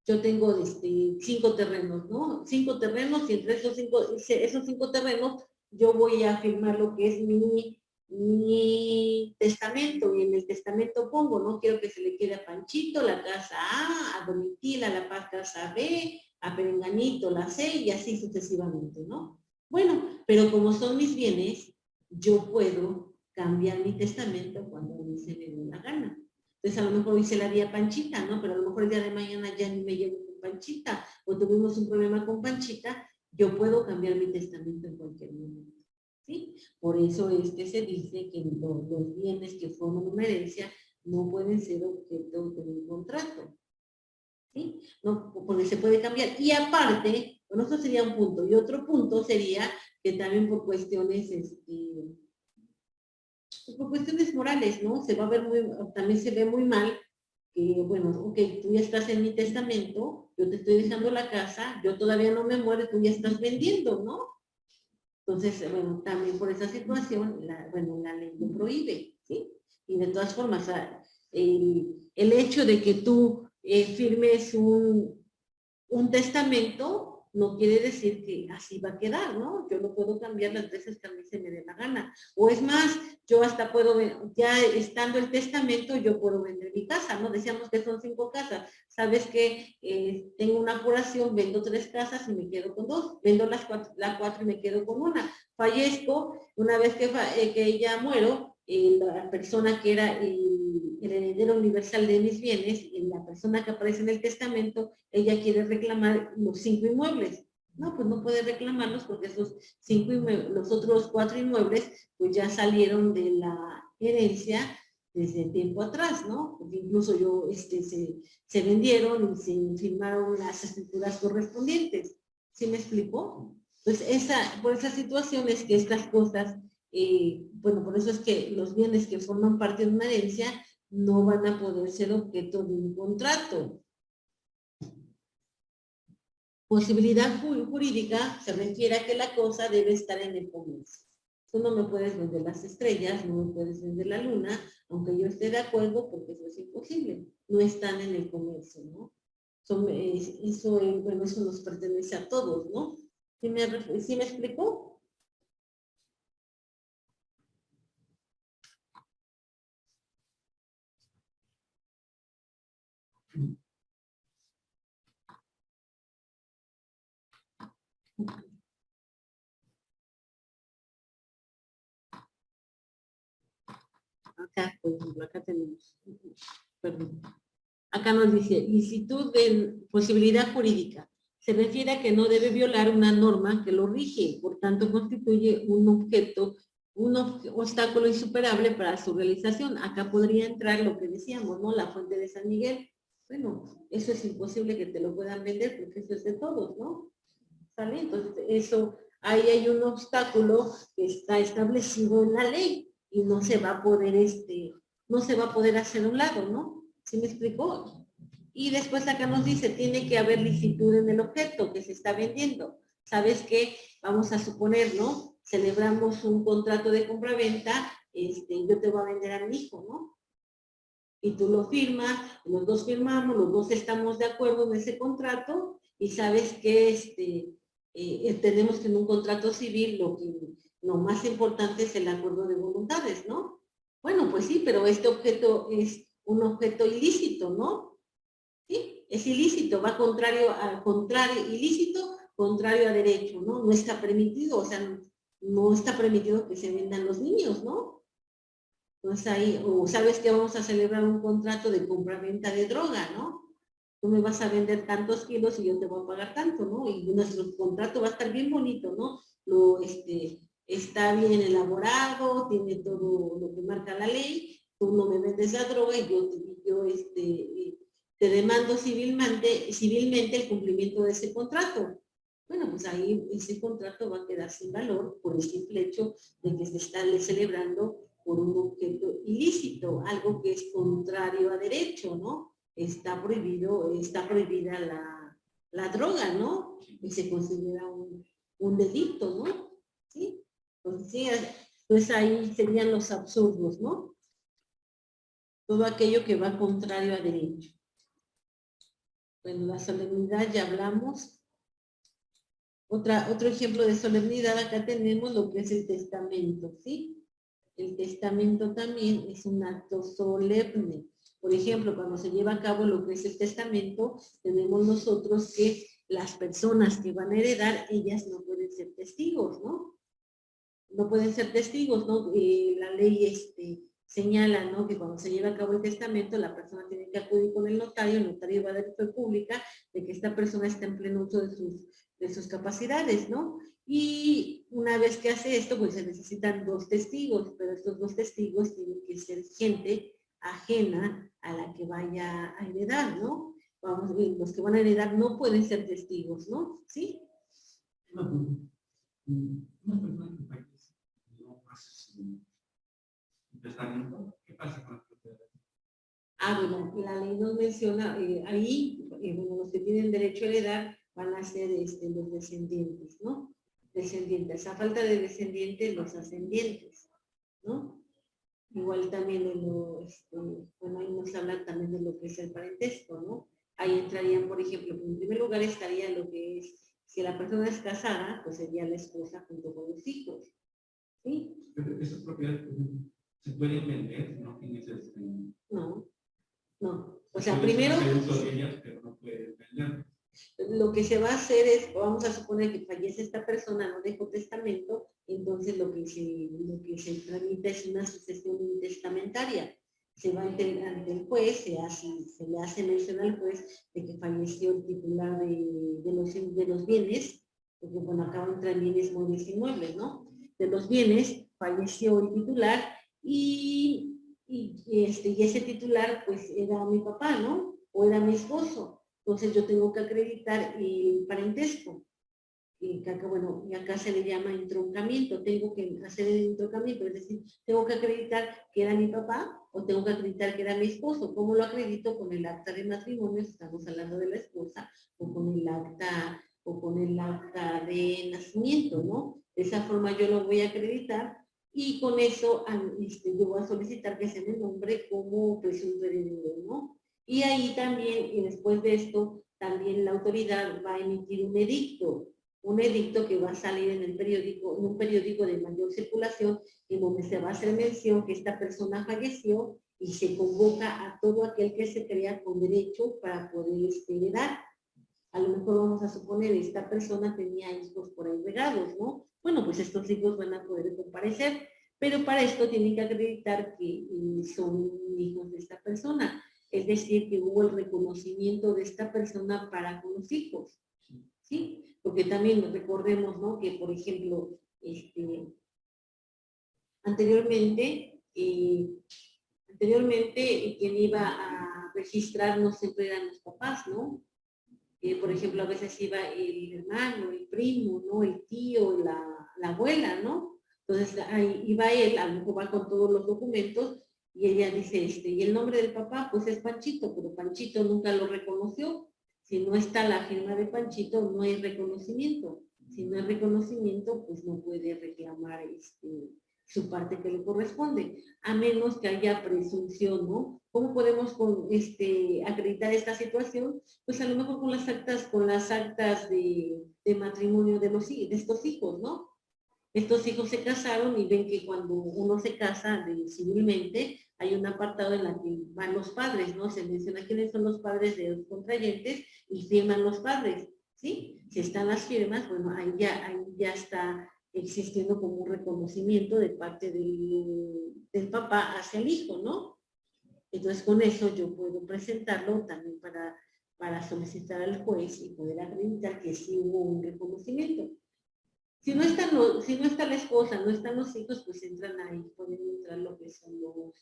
yo tengo 5 terrenos, ¿no? 5 terrenos y entre esos 5 terrenos yo voy a firmar lo que es mi testamento y en el testamento pongo, no quiero que se le quede a Panchito la casa A Domitila la casa B, a Perenganito la C y así sucesivamente, ¿no? Bueno, pero como son mis bienes, yo puedo cambiar mi testamento cuando a mí se me dé la gana. Entonces a lo mejor hoy se la di a Panchita, ¿no? Pero a lo mejor el día de mañana ya ni me llevo con Panchita o tuvimos un problema con Panchita, yo puedo cambiar mi testamento en cualquier momento. ¿Sí? Por eso es que se dice que los bienes que forman una herencia no pueden ser objeto de un contrato. ¿Sí? No, porque se puede cambiar. Y aparte, bueno, eso sería un punto. Y otro punto sería que también por cuestiones, morales, ¿no? También se ve muy mal que, bueno, ok, tú ya estás en mi testamento, yo te estoy dejando la casa, yo todavía no me muero, tú ya estás vendiendo, ¿no? Entonces, bueno, también por esa situación, la ley lo prohíbe, ¿sí? Y de todas formas, o sea, el hecho de que tú firmes un testamento no quiere decir que así va a quedar, ¿no? Yo lo puedo cambiar las veces que a mí se me dé la gana. O es más, yo hasta puedo, ya estando el testamento, yo puedo vender mi casa, ¿no? Decíamos que son 5 casas. Sabes que tengo una apuración, vendo 3 casas y me quedo con 2. Vendo las 4 y me quedo con una. Fallezco, una vez que ya muero, la persona que era el heredero universal de mis bienes, la persona que aparece en el testamento, ella quiere reclamar los 5 inmuebles. No, pues no puede reclamarlos porque esos 5 inmuebles, los otros 4 inmuebles, pues ya salieron de la herencia desde tiempo atrás, ¿no? Porque incluso se vendieron y se firmaron las escrituras correspondientes. ¿Sí me explicó? Pues por esas situaciones que estas cosas, bueno, por eso es que los bienes que forman parte de una herencia no van a poder ser objeto de un contrato. Posibilidad jurídica se refiere a que la cosa debe estar en el comercio. Tú no me puedes vender las estrellas, no me puedes vender la luna, aunque yo esté de acuerdo, porque eso es imposible. No están en el comercio, ¿no? Bueno, eso nos pertenece a todos, ¿no? ¿Sí me explicó? Acá, por ejemplo, acá tenemos, perdón. Acá nos dice, licitud de posibilidad jurídica. Se refiere a que no debe violar una norma que lo rige, por tanto constituye un obstáculo insuperable para su realización. Acá podría entrar lo que decíamos, ¿no? La fuente de San Miguel. Bueno, eso es imposible que te lo puedan vender porque eso es de todos, ¿no? ¿Sale? Entonces, ahí hay un obstáculo que está establecido en la ley y no se va a poder, no se va a poder hacer a un lado, ¿no? ¿Sí me explicó? Y después acá nos dice, tiene que haber licitud en el objeto que se está vendiendo. ¿Sabes qué? Vamos a suponer, ¿no? Celebramos un contrato de compra-venta, yo te voy a vender a mi hijo, ¿no? Y tú lo firmas, los dos firmamos, los dos estamos de acuerdo en ese contrato y sabes que tenemos que en un contrato civil lo más importante es el acuerdo de voluntades, ¿no? Bueno, pues sí, pero este objeto es un objeto ilícito, ¿no? Sí, es ilícito, va ilícito, contrario a derecho, ¿no? No está permitido, o sea, no está permitido que se vendan los niños, ¿no? Entonces ahí, o sabes que vamos a celebrar un contrato de compra-venta de droga, ¿no? Tú me vas a vender tantos kilos y yo te voy a pagar tanto, ¿no? Y nuestro contrato va a estar bien bonito, ¿no? Está bien elaborado, tiene todo lo que marca la ley, tú no me vendes la droga y yo te demando civilmente el cumplimiento de ese contrato. Bueno, pues ahí ese contrato va a quedar sin valor por el simple hecho de que se está celebrando por un objeto ilícito, algo que es contrario a derecho, ¿no? Está prohibida la droga, ¿no? Y se considera un delito, ¿no? ¿Sí? Entonces, sí, pues ahí serían los absurdos, ¿no? Todo aquello que va contrario a derecho. Bueno, la solemnidad ya hablamos. Otro ejemplo de solemnidad, acá tenemos lo que es el testamento, ¿sí? El testamento también es un acto solemne. Por ejemplo, cuando se lleva a cabo lo que es el testamento, tenemos nosotros que las personas que van a heredar, ellas no pueden ser testigos, ¿no? No pueden ser testigos, ¿no? La ley señala, ¿no? Que cuando se lleva a cabo el testamento, la persona tiene que acudir con el notario va a dar fe pública de que esta persona está en pleno uso de sus capacidades, ¿no? Y una vez que hace esto, pues se necesitan 2 testigos, pero estos 2 testigos tienen que ser gente ajena a la que vaya a heredar, ¿no? Los que van a heredar no pueden ser testigos, ¿no? ¿Sí? Una persona que fallece no hace su testamento, ¿qué pasa con la propiedad? Bueno, la ley nos menciona, bueno, los que tienen derecho a heredar van a ser los descendientes, ¿no? Descendientes. A falta de descendientes, los ascendientes, ¿no? Igual también bueno, ahí nos habla también de lo que es el parentesco, ¿no? Ahí entrarían, por ejemplo, en primer lugar estaría lo que es, si la persona es casada, pues sería la esposa junto con los hijos, ¿sí? Pero esas propiedades se pueden vender, ¿no? Tienes No, no. O se sea, puede primero, hacer uso de ellas, pero no puedes vender. lo que se va a hacer es, vamos a suponer que fallece esta persona, no dejó testamento, entonces lo que se tramita es una sucesión intestamentaria. Se va ante el juez, se le hace mención al juez de que falleció el titular de los bienes, porque bueno, acá entran bienes muebles y inmuebles, ¿no? De los bienes falleció el titular y ese titular pues era mi papá, ¿no? O era mi esposo. Entonces yo tengo que acreditar el parentesco. Y acá, bueno, y acá se le llama entroncamiento. Tengo que hacer el entroncamiento, es decir, tengo que acreditar que era mi papá o tengo que acreditar que era mi esposo. ¿Cómo lo acredito? Con el acta de matrimonio, si estamos hablando de la esposa, o con el acta de nacimiento, ¿no? De esa forma yo lo voy a acreditar y con eso yo voy a solicitar que se me nombre como presunto heredero, ¿no? Y ahí también, y después de esto, también la autoridad va a emitir un edicto que va a salir en el periódico, en un periódico de mayor circulación, en donde se va a hacer mención que esta persona falleció y se convoca a todo aquel que se crea con derecho para poder heredar. A lo mejor vamos a suponer esta persona tenía hijos por ahí regados, ¿no? Bueno, pues estos hijos van a poder comparecer, pero para esto tienen que acreditar que son hijos de esta persona. Es decir, que hubo el reconocimiento de esta persona para con los hijos, ¿sí? Porque también recordemos, ¿no? Que, por ejemplo, anteriormente quien iba a registrar no siempre eran los papás, ¿no? Por ejemplo, a veces iba el hermano, el primo, ¿no? El tío, la abuela, ¿no? Entonces ahí iba él, a lo mejor va con todos los documentos y ella dice, y el nombre del papá, pues es Panchito, pero Panchito nunca lo reconoció. Si no está la firma de Panchito, no hay reconocimiento. Si no hay reconocimiento, pues no puede reclamar su parte que le corresponde, a menos que haya presunción, ¿no? ¿Cómo podemos acreditar esta situación? Pues a lo mejor con las actas de matrimonio de estos hijos, ¿no? Estos hijos se casaron y ven que cuando uno se casa civilmente, hay un apartado en la que van los padres, ¿no? Se menciona quiénes son los padres de los contrayentes y firman los padres, ¿sí? Si están las firmas, bueno, ahí ya está existiendo como un reconocimiento de parte del papá hacia el hijo, ¿no? Entonces con eso yo puedo presentarlo también para solicitar al juez y poder acreditar que sí hubo un reconocimiento. Si no está la esposa, no están los hijos, pues entran ahí, pueden entrar lo que son los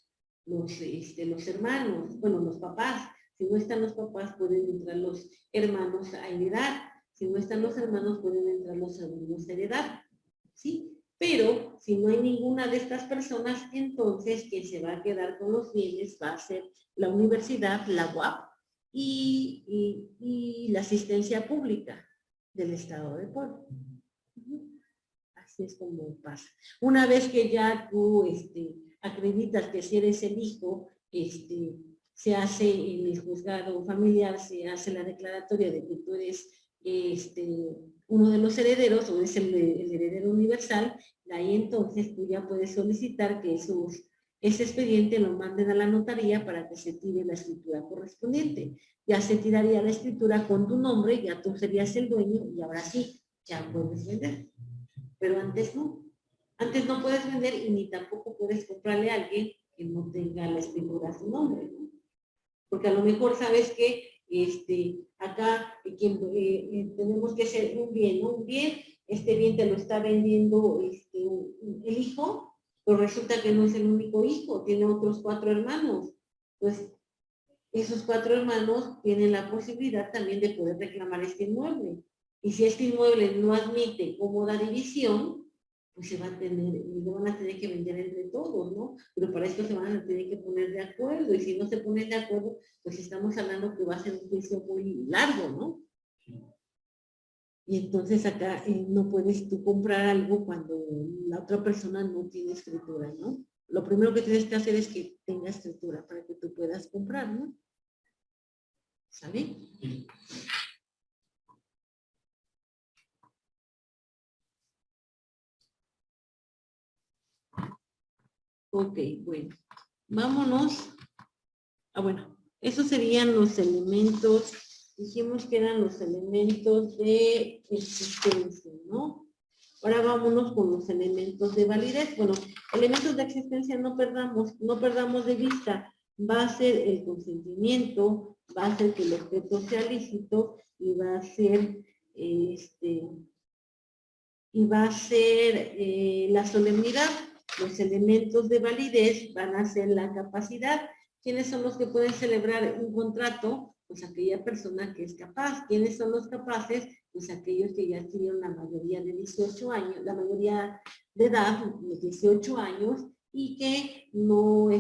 hermanos, bueno, los papás. Si no están los papás, pueden entrar los hermanos a heredar. Si no están los hermanos, pueden entrar los sobrinos a heredar, ¿sí? Pero si no hay ninguna de estas personas, entonces quien se va a quedar con los bienes va a ser la universidad, la UAP y la asistencia pública del Estado de Puebla. Así es como pasa. Una vez que ya tú acreditas que si eres el hijo, se hace en el juzgado familiar, se hace la declaratoria de que tú eres uno de los herederos o es el heredero universal, ahí entonces tú ya puedes solicitar que ese expediente lo manden a la notaría para que se tire la escritura correspondiente. Ya se tiraría la escritura con tu nombre, ya tú serías el dueño y ahora sí, ya puedes vender. Pero antes no. Antes no puedes vender y ni tampoco puedes comprarle a alguien que no tenga la escritura a su nombre, ¿no? Porque a lo mejor sabes que acá tenemos que hacer un bien, ¿no? Un bien, este bien te lo está vendiendo el hijo, pero resulta que no es el único hijo, tiene otros 4 hermanos. Pues esos 4 hermanos tienen la posibilidad también de poder reclamar este inmueble. Y si este inmueble no admite cómoda división, pues lo van a tener que vender entre todos, ¿no? Pero para esto se van a tener que poner de acuerdo, y si no se ponen de acuerdo, pues estamos hablando que va a ser un juicio muy largo, ¿no? Y entonces acá no puedes tú comprar algo cuando la otra persona no tiene escritura, ¿no? lo primero que tienes que hacer es que tenga estructura para que tú puedas comprar, ¿no? ¿Sale? Ok, bueno. Vámonos. Bueno, esos serían los elementos, dijimos que eran los elementos de existencia, ¿no? Ahora vámonos con los elementos de validez. Bueno, elementos de existencia no perdamos de vista. Va a ser el consentimiento, va a ser que el objeto sea lícito y va a ser la solemnidad. Los elementos de validez van a ser la capacidad. ¿Quiénes son los que pueden celebrar un contrato? Pues aquella persona que es capaz. ¿Quiénes son los capaces? Pues aquellos que ya tienen la mayoría de 18 años, la mayoría de edad, los 18 años, y que no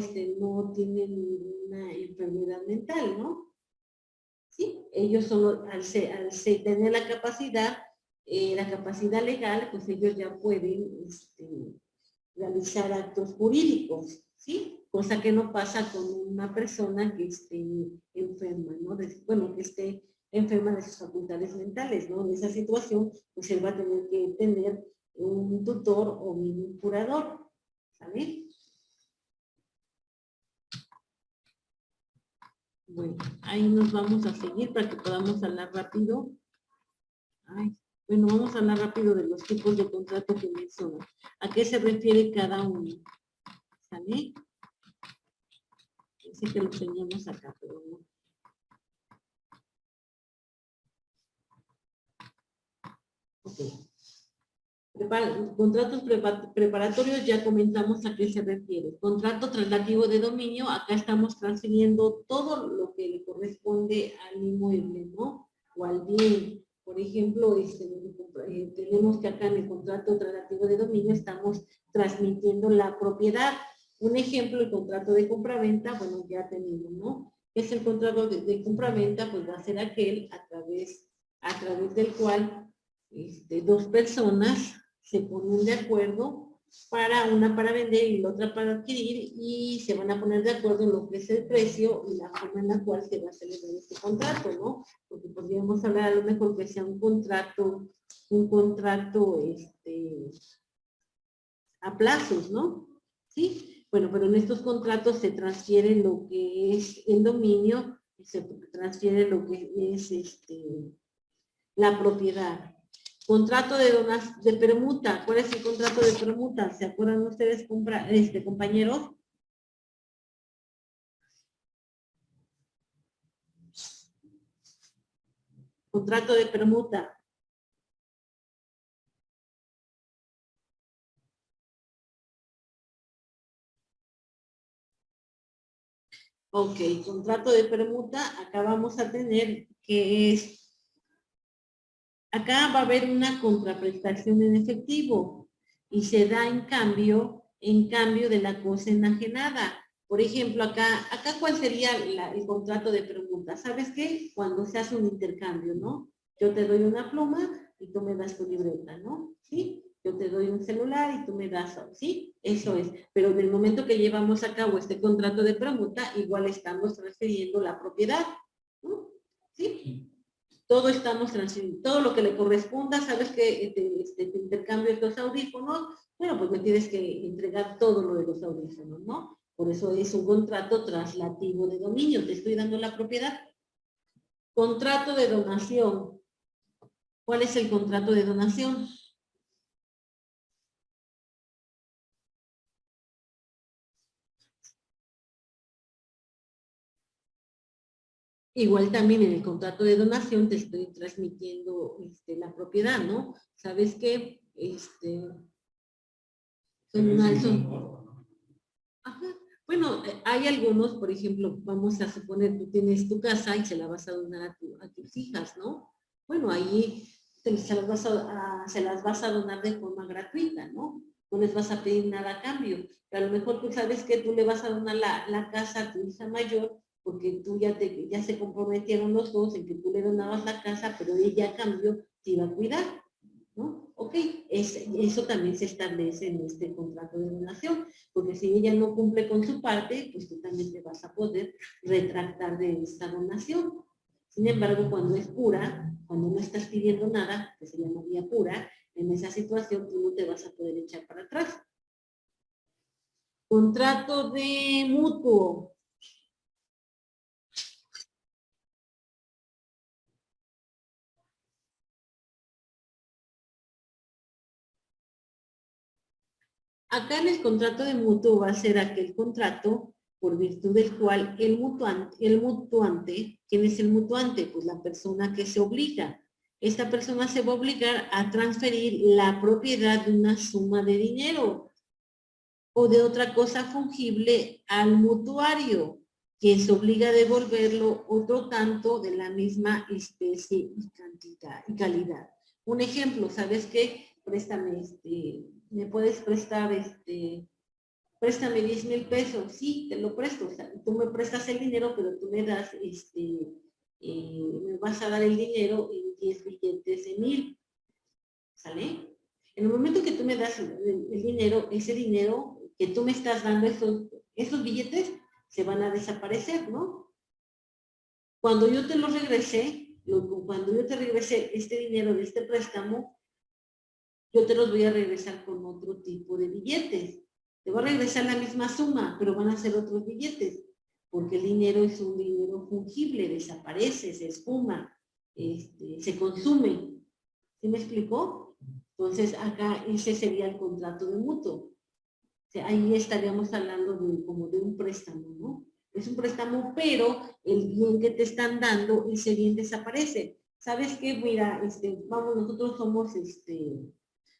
tienen ninguna enfermedad mental, ¿no? Sí, ellos son, al tener la capacidad legal, pues ellos ya pueden realizar actos jurídicos, ¿sí? Cosa que no pasa con una persona que esté enferma, ¿no? Que esté enferma de sus facultades mentales, ¿no? En esa situación, pues él va a tener que tener un tutor o un curador, ¿sale? Bueno, ahí nos vamos a seguir para que podamos hablar rápido. Bueno, vamos a hablar rápido de los tipos de contrato que menciono. ¿A qué se refiere cada uno? ¿Sale? Sé que lo teníamos acá, pero no. Ok. Contratos preparatorios, ya comentamos a qué se refiere. Contrato traslativo de dominio, acá estamos transfiriendo todo lo que le corresponde al inmueble, ¿no? O al bien. Por ejemplo, tenemos que acá en el contrato traslativo de dominio estamos transmitiendo la propiedad. Un ejemplo, el contrato de compraventa, bueno, ya tenemos, ¿no? Es el contrato de compraventa, pues va a ser aquel a través del cual dos personas se ponen de acuerdo, una para vender y la otra para adquirir, y se van a poner de acuerdo en lo que es el precio y la forma en la cual se va a celebrar este contrato, ¿no? Porque podríamos hablar a lo mejor que sea un contrato a plazos, ¿no? ¿Sí? Bueno, pero en estos contratos se transfiere lo que es el dominio, se transfiere lo que es la propiedad. Contrato de permuta. ¿Cuál es el contrato de permuta? ¿Se acuerdan ustedes, compañeros? Contrato de permuta. Ok, contrato de permuta. Acá vamos a tener que acá va a haber una contraprestación en efectivo y se da en cambio de la cosa enajenada. Por ejemplo, acá ¿cuál sería el contrato de permuta? ¿Sabes qué? Cuando se hace un intercambio, ¿no? Yo te doy una pluma y tú me das tu libreta, ¿no? ¿Sí? Yo te doy un celular y tú me das, ¿sí? Eso es. Pero en el momento que llevamos a cabo este contrato de permuta, igual estamos transfiriendo la propiedad, ¿no? ¿Sí? Todo estamos transfiriendo, todo lo que le corresponda. Sabes que te intercambio estos audífonos, bueno, pues me tienes que entregar todo lo de los audífonos, ¿no? Por eso es un contrato traslativo de dominio, te estoy dando la propiedad. Contrato de donación. ¿Cuál es el contrato de donación? Igual también en el contrato de donación te estoy transmitiendo la propiedad, ¿no? ¿Sabes qué? Ajá. Bueno, hay algunos, por ejemplo, vamos a suponer, tú tienes tu casa y se la vas a donar a tus hijas, ¿no? Bueno, ahí se las vas a donar de forma gratuita, ¿no? No les vas a pedir nada a cambio. Pero a lo mejor tú sabes que tú le vas a donar la casa a tu hija mayor porque ya se comprometieron los dos en que tú le donabas la casa, pero ella a cambio te iba a cuidar. ¿no? Ok, eso también se establece en este contrato de donación, porque si ella no cumple con su parte, pues tú también te vas a poder retractar de esta donación. Sin embargo, cuando es pura, cuando no estás pidiendo nada, que se llamaría pura, en esa situación tú no te vas a poder echar para atrás. Contrato de mutuo. Acá en el contrato de mutuo va a ser aquel contrato por virtud del cual el mutuante, ¿quién es el mutuante? Pues la persona que se obliga. Esta persona se va a obligar a transferir la propiedad de una suma de dinero o de otra cosa fungible al mutuario, quien se obliga a devolverlo otro tanto de la misma especie y cantidad y calidad. Un ejemplo, ¿sabes qué? Préstame, me puedes prestar, préstame 10,000 pesos. Sí, te lo presto. O sea, tú me prestas el dinero, pero tú me das, me vas a dar el dinero en 10 billetes de 1,000. ¿Sale? En el momento que tú me das el dinero, ese dinero que tú me estás dando, esos billetes se van a desaparecer, ¿no? Cuando yo te lo regrese, cuando yo te regrese este dinero de este préstamo, yo te los voy a regresar con otro tipo de billetes. Te voy a regresar la misma suma, pero van a ser otros billetes, porque el dinero es un dinero fungible, desaparece, se esfuma, se consume. ¿Sí me explicó? Entonces, acá ese sería el contrato de mutuo. O sea, ahí estaríamos hablando como de un préstamo, ¿no? Es un préstamo, pero el bien que te están dando, ese bien desaparece. ¿Sabes qué? Mira, vamos, nosotros somos,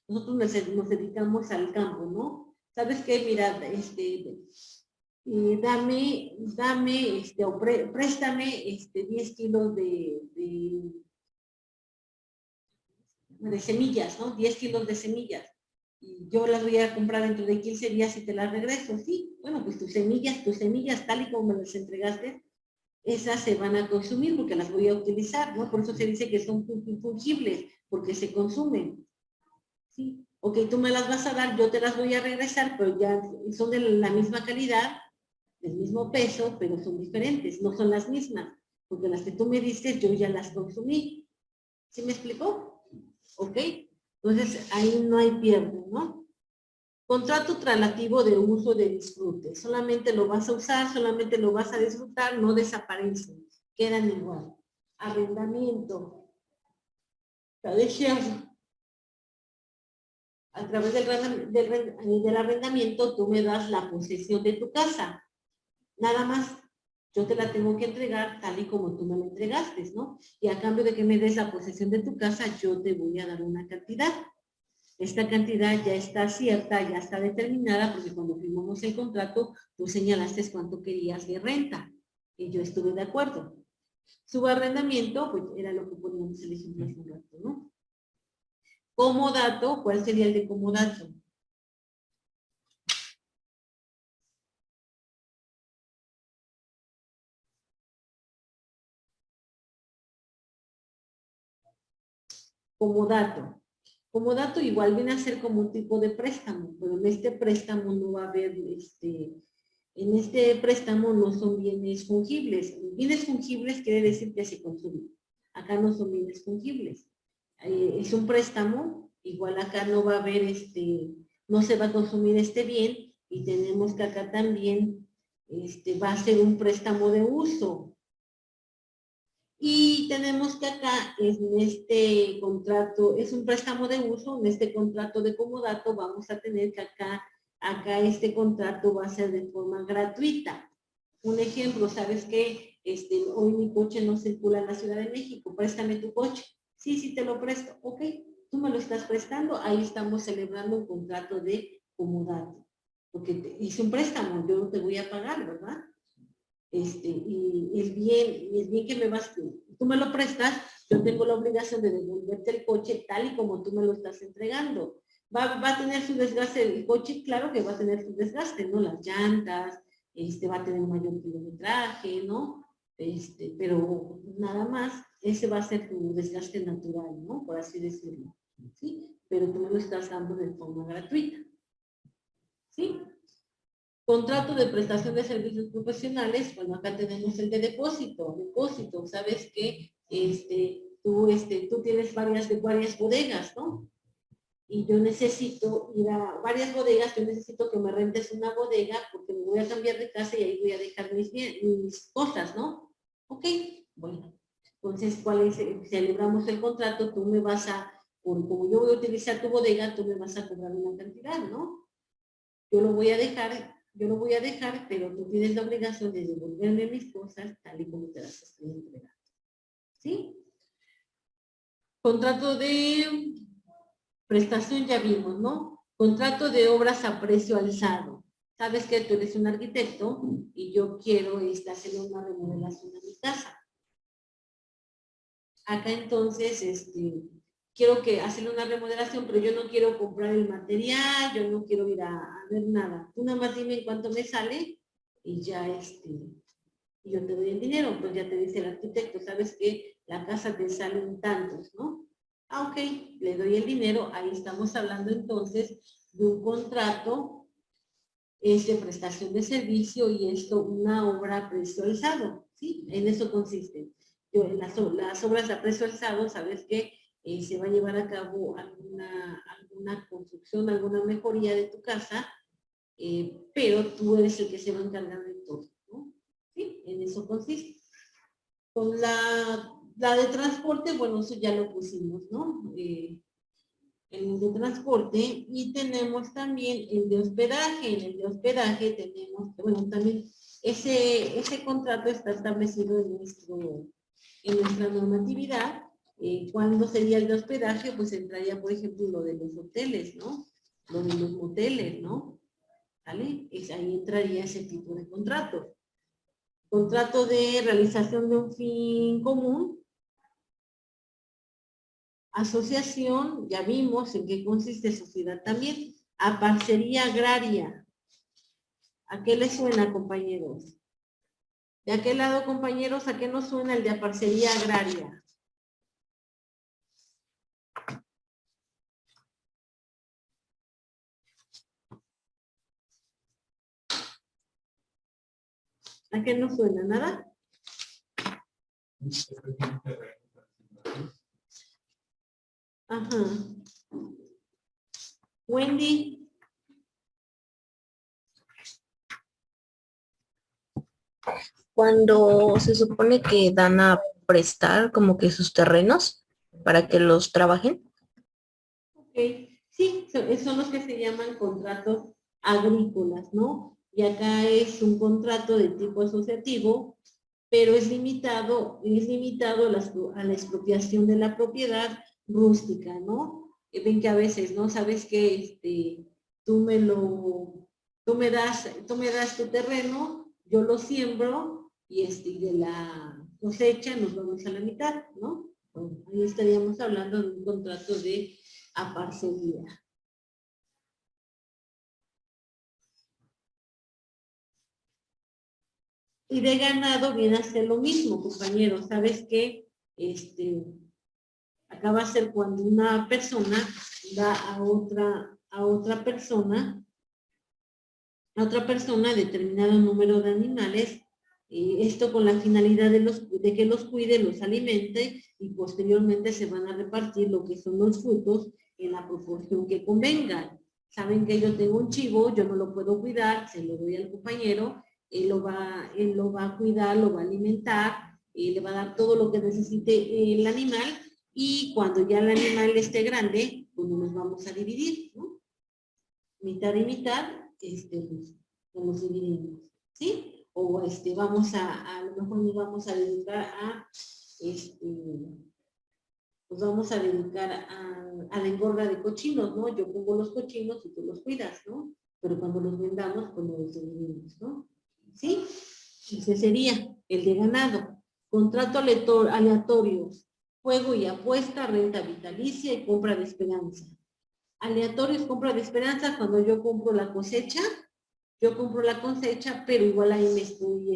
nosotros nos dedicamos al campo, ¿no? ¿Sabes qué? Mira, préstame 10 kilos de semillas, ¿no? 10 kilos de semillas. Y yo las voy a comprar dentro de 15 días y te las regreso. Sí, bueno, pues tus semillas, tal y como me las entregaste, esas se van a consumir porque las voy a utilizar, ¿no? Por eso se dice que son fungibles, porque se consumen. Sí, ok, tú me las vas a dar, yo te las voy a regresar, pero ya son de la misma calidad, del mismo peso, pero son diferentes, no son las mismas, porque las que tú me diste yo ya las consumí. ¿Sí me explicó? ¿Ok? Entonces, ahí no hay pierde, ¿no? Contrato traslativo de uso de disfrute. Solamente lo vas a usar, solamente lo vas a disfrutar, no desaparecen. Quedan igual. Arrendamiento. A través del arrendamiento, tú me das la posesión de tu casa. Nada más. Yo te la tengo que entregar tal y como tú me la entregaste, ¿no? Y a cambio de que me des la posesión de tu casa, yo te voy a dar una cantidad. Esta cantidad ya está cierta, ya está determinada, porque cuando firmamos el contrato, tú señalaste cuánto querías de renta, y yo estuve de acuerdo. Subarrendamiento, pues era lo que poníamos el ejemplo hace un rato, ¿no? Comodato, ¿cuál sería el de comodato? Comodato. Comodato igual viene a ser como un tipo de préstamo, pero en este préstamo no va a haber, en este préstamo no son bienes fungibles. Bienes fungibles quiere decir que se consumen. Acá no son bienes fungibles. Es un préstamo, igual acá no va a haber, no se va a consumir este bien, y tenemos que acá también, va a ser un préstamo de uso. Y tenemos que acá, en este contrato, es un préstamo de uso, en este contrato de comodato vamos a tener que acá este contrato va a ser de forma gratuita. Un ejemplo, ¿sabes qué? Hoy mi coche no circula en la Ciudad de México, préstame tu coche. Sí, sí te lo presto. Ok, tú me lo estás prestando, ahí estamos celebrando un contrato de comodato. Porque hice un préstamo, yo no te voy a pagar, ¿verdad? Y el bien que tú me lo prestas, yo tengo la obligación de devolverte el coche tal y como tú me lo estás entregando. ¿Va a tener su desgaste el coche? Claro que va a tener su desgaste, ¿no? Las llantas, va a tener un mayor kilometraje, ¿no? Pero nada más, ese va a ser tu desgaste natural, ¿no? Por así decirlo. ¿sí? Pero tú me lo estás dando de forma gratuita, ¿sí? Contrato de prestación de servicios profesionales, bueno, acá tenemos el de depósito, sabes que tú tienes varias bodegas, ¿no? Y yo necesito ir a varias bodegas, yo necesito que me rentes una bodega porque me voy a cambiar de casa y ahí voy a dejar mis cosas, ¿no? Ok, bueno, entonces, celebramos el contrato, tú me vas como yo voy a utilizar tu bodega, tú me vas a cobrar una cantidad, ¿no? Yo lo voy a dejar, pero tú tienes la obligación de devolverme mis cosas tal y como te las estoy entregando. ¿Sí? Contrato de prestación ya vimos, ¿no? Contrato de obras a precio alzado. Sabes que tú eres un arquitecto y yo quiero hacer una remodelación a mi casa. Acá entonces, quiero hacerle una remodelación, pero yo no quiero comprar el material, yo no quiero ir a ver nada. Tú nada más dime cuánto me sale y ya yo te doy el dinero. Pues ya te dice el arquitecto, sabes que la casa te sale en tantos, ¿no? Ah, ok, le doy el dinero. Ahí estamos hablando entonces de un contrato, de prestación de servicio y una obra a precio alzado, ¿sí? En eso consiste. En las obras a precio alzado, sabes que se va a llevar a cabo alguna construcción, alguna mejoría de tu casa, pero tú eres el que se va a encargar de todo, ¿no? ¿Sí? En eso consiste. Con la de transporte, bueno, eso ya lo pusimos, ¿no? El de transporte, y tenemos también el de hospedaje. En el de hospedaje tenemos, bueno, también ese contrato está establecido en nuestra normatividad. ¿Cuándo sería el de hospedaje? Pues entraría, por ejemplo, lo de los hoteles, ¿no? Lo de los moteles, ¿no? ¿Vale? Ahí entraría ese tipo de contrato. Contrato de realización de un fin común. Asociación, ya vimos en qué consiste sociedad también. A parcería agraria. ¿A qué les suena, compañeros? De aquel lado, compañeros, ¿a qué nos suena el de parcería agraria? ¿A qué nos suena? ¿Nada? Ajá. Wendy. Cuando se supone que dan a prestar como que sus terrenos para que los trabajen. Ok, sí, son los que se llaman contratos agrícolas, ¿no? Y acá es un contrato de tipo asociativo, pero es limitado a la expropiación de la propiedad rústica, ¿no? Ven que a veces, ¿no? Sabes que tú me das tu terreno, yo lo siembro y de la cosecha nos vamos a la mitad, ¿no? Bueno, ahí estaríamos hablando de un contrato de parcería. Y de ganado viene a ser lo mismo, compañeros. ¿Sabes qué? Acá va a ser cuando una persona da a otra persona determinado número de animales, esto con la finalidad de que los cuide, los alimente y posteriormente se van a repartir lo que son los frutos en la proporción que convengan. Saben que yo tengo un chivo, yo no lo puedo cuidar, se lo doy al compañero, él lo va a cuidar, lo va a alimentar, le va a dar todo lo que necesite el animal, y cuando ya el animal esté grande, pues nos vamos a dividir, ¿no? Mitad y mitad, nos dividimos, ¿sí? O a lo mejor nos vamos a dedicar a la engorda de cochinos, ¿no? Yo pongo los cochinos y tú los cuidas, ¿no? Pero cuando los vendamos, pues los dividimos, ¿no? ¿Sí? Ese sería el de ganado. Contrato aleatorio, juego y apuesta, renta vitalicia y compra de esperanza. Aleatorios, compra de esperanza, cuando yo compro la cosecha, pero igual ahí me estoy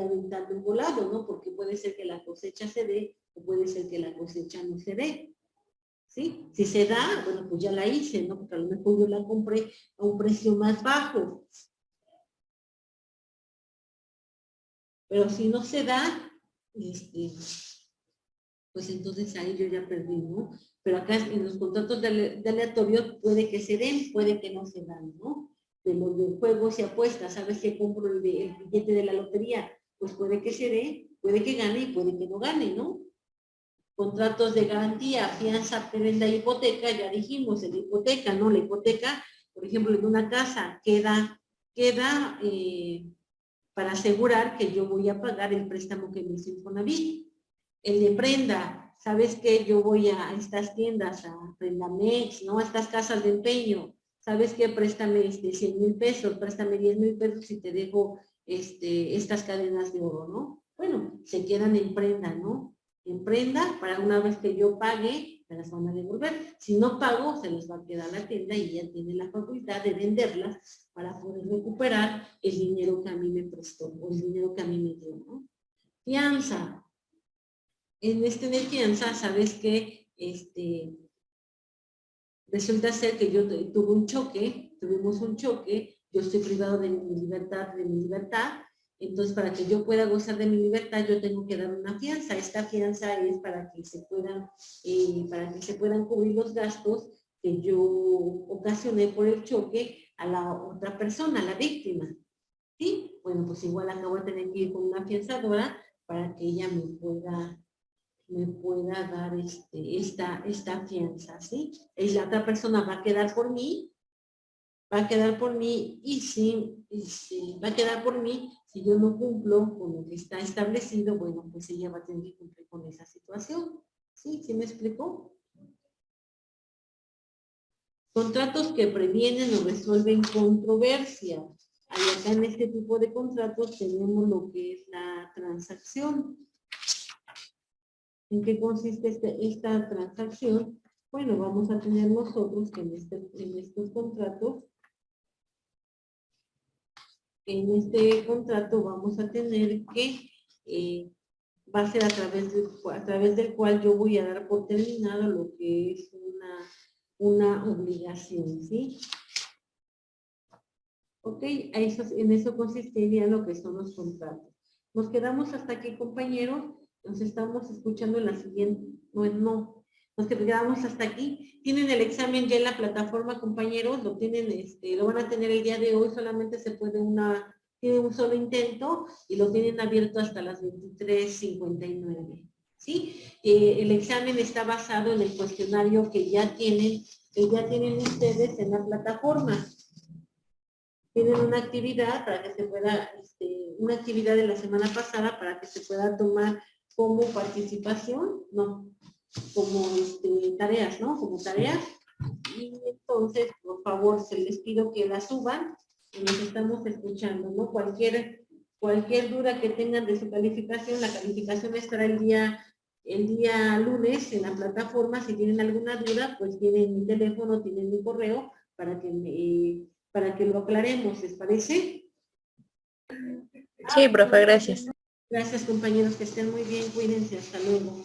aventando un volado, ¿no? Porque puede ser que la cosecha se dé o puede ser que la cosecha no se dé. ¿sí? Si se da, bueno, pues ya la hice, ¿no? Porque a lo mejor yo la compré a un precio más bajo. Pero si no se da, pues entonces ahí yo ya perdí, ¿no? Pero acá en los contratos de aleatorio puede que se den, puede que no se dan, ¿no? De los de juegos y apuestas, ¿sabes que compro el billete de la lotería? Pues puede que se dé, puede que gane y puede que no gane, ¿no? Contratos de garantía, fianza, prenda, hipoteca, ya dijimos, en la hipoteca, ¿no? La hipoteca, por ejemplo, en una casa queda para asegurar que yo voy a pagar el préstamo que me hizo Infonavit. El de prenda, ¿sabes qué? Yo voy a estas tiendas, a Prendamex, ¿no? A estas casas de empeño. ¿Sabes qué? Préstame 100,000 pesos, préstame 10,000 pesos y te dejo estas cadenas de oro, ¿no? Bueno, se quedan en prenda, ¿no? En prenda, para una vez que yo pague, me las van a devolver. Si no pago, se les va a quedar la tienda y ya tiene la facultad de venderlas para poder recuperar el dinero que a mí me prestó o el dinero que a mí me dio, ¿no? Fianza. En de fianza, sabes que resulta ser que yo tuvimos un choque, yo estoy privado de mi libertad, entonces para que yo pueda gozar de mi libertad yo tengo que dar una fianza. Esta fianza es para que se puedan cubrir los gastos que yo ocasioné por el choque a la otra persona, a la víctima. ¿Sí? Bueno, pues igual acabo de tener que ir con una fianzadora para que ella me pueda dar esta fianza, ¿sí? Y la otra persona va a quedar por mí y si va a quedar por mí, si yo no cumplo con lo que está establecido, bueno, pues ella va a tener que cumplir con esa situación, ¿sí? ¿Sí me explicó? Contratos que previenen o resuelven controversia. Acá en este tipo de contratos tenemos lo que es la transacción. ¿En qué consiste esta transacción? Bueno, vamos a tener nosotros que en estos contratos, en este contrato vamos a tener que va a ser a través del cual yo voy a dar por terminado lo que es una obligación, ¿sí? Ok, en eso consistiría lo que son los contratos. Nos quedamos hasta aquí, compañeros. Nos estamos escuchando en la siguiente. Nos quedamos hasta aquí. Tienen el examen ya en la plataforma, compañeros. Lo van a tener el día de hoy. Solamente se puede tiene un solo intento y lo tienen abierto hasta las 23:59. ¿Sí? El examen está basado en el cuestionario que ya tienen ustedes en la plataforma. Tienen una actividad para que se pueda, una actividad de la semana pasada para que se pueda tomar como participación, no, como tareas, ¿no? Como tareas. Y entonces, por favor, se les pido que la suban y nos estamos escuchando, ¿no? Cualquier duda que tengan de su calificación, la calificación estará el día lunes en la plataforma. Si tienen alguna duda, pues tienen mi teléfono, tienen mi correo para que lo aclaremos, ¿les parece? Sí, profe, gracias. Gracias, compañeros, que estén muy bien, cuídense, hasta luego.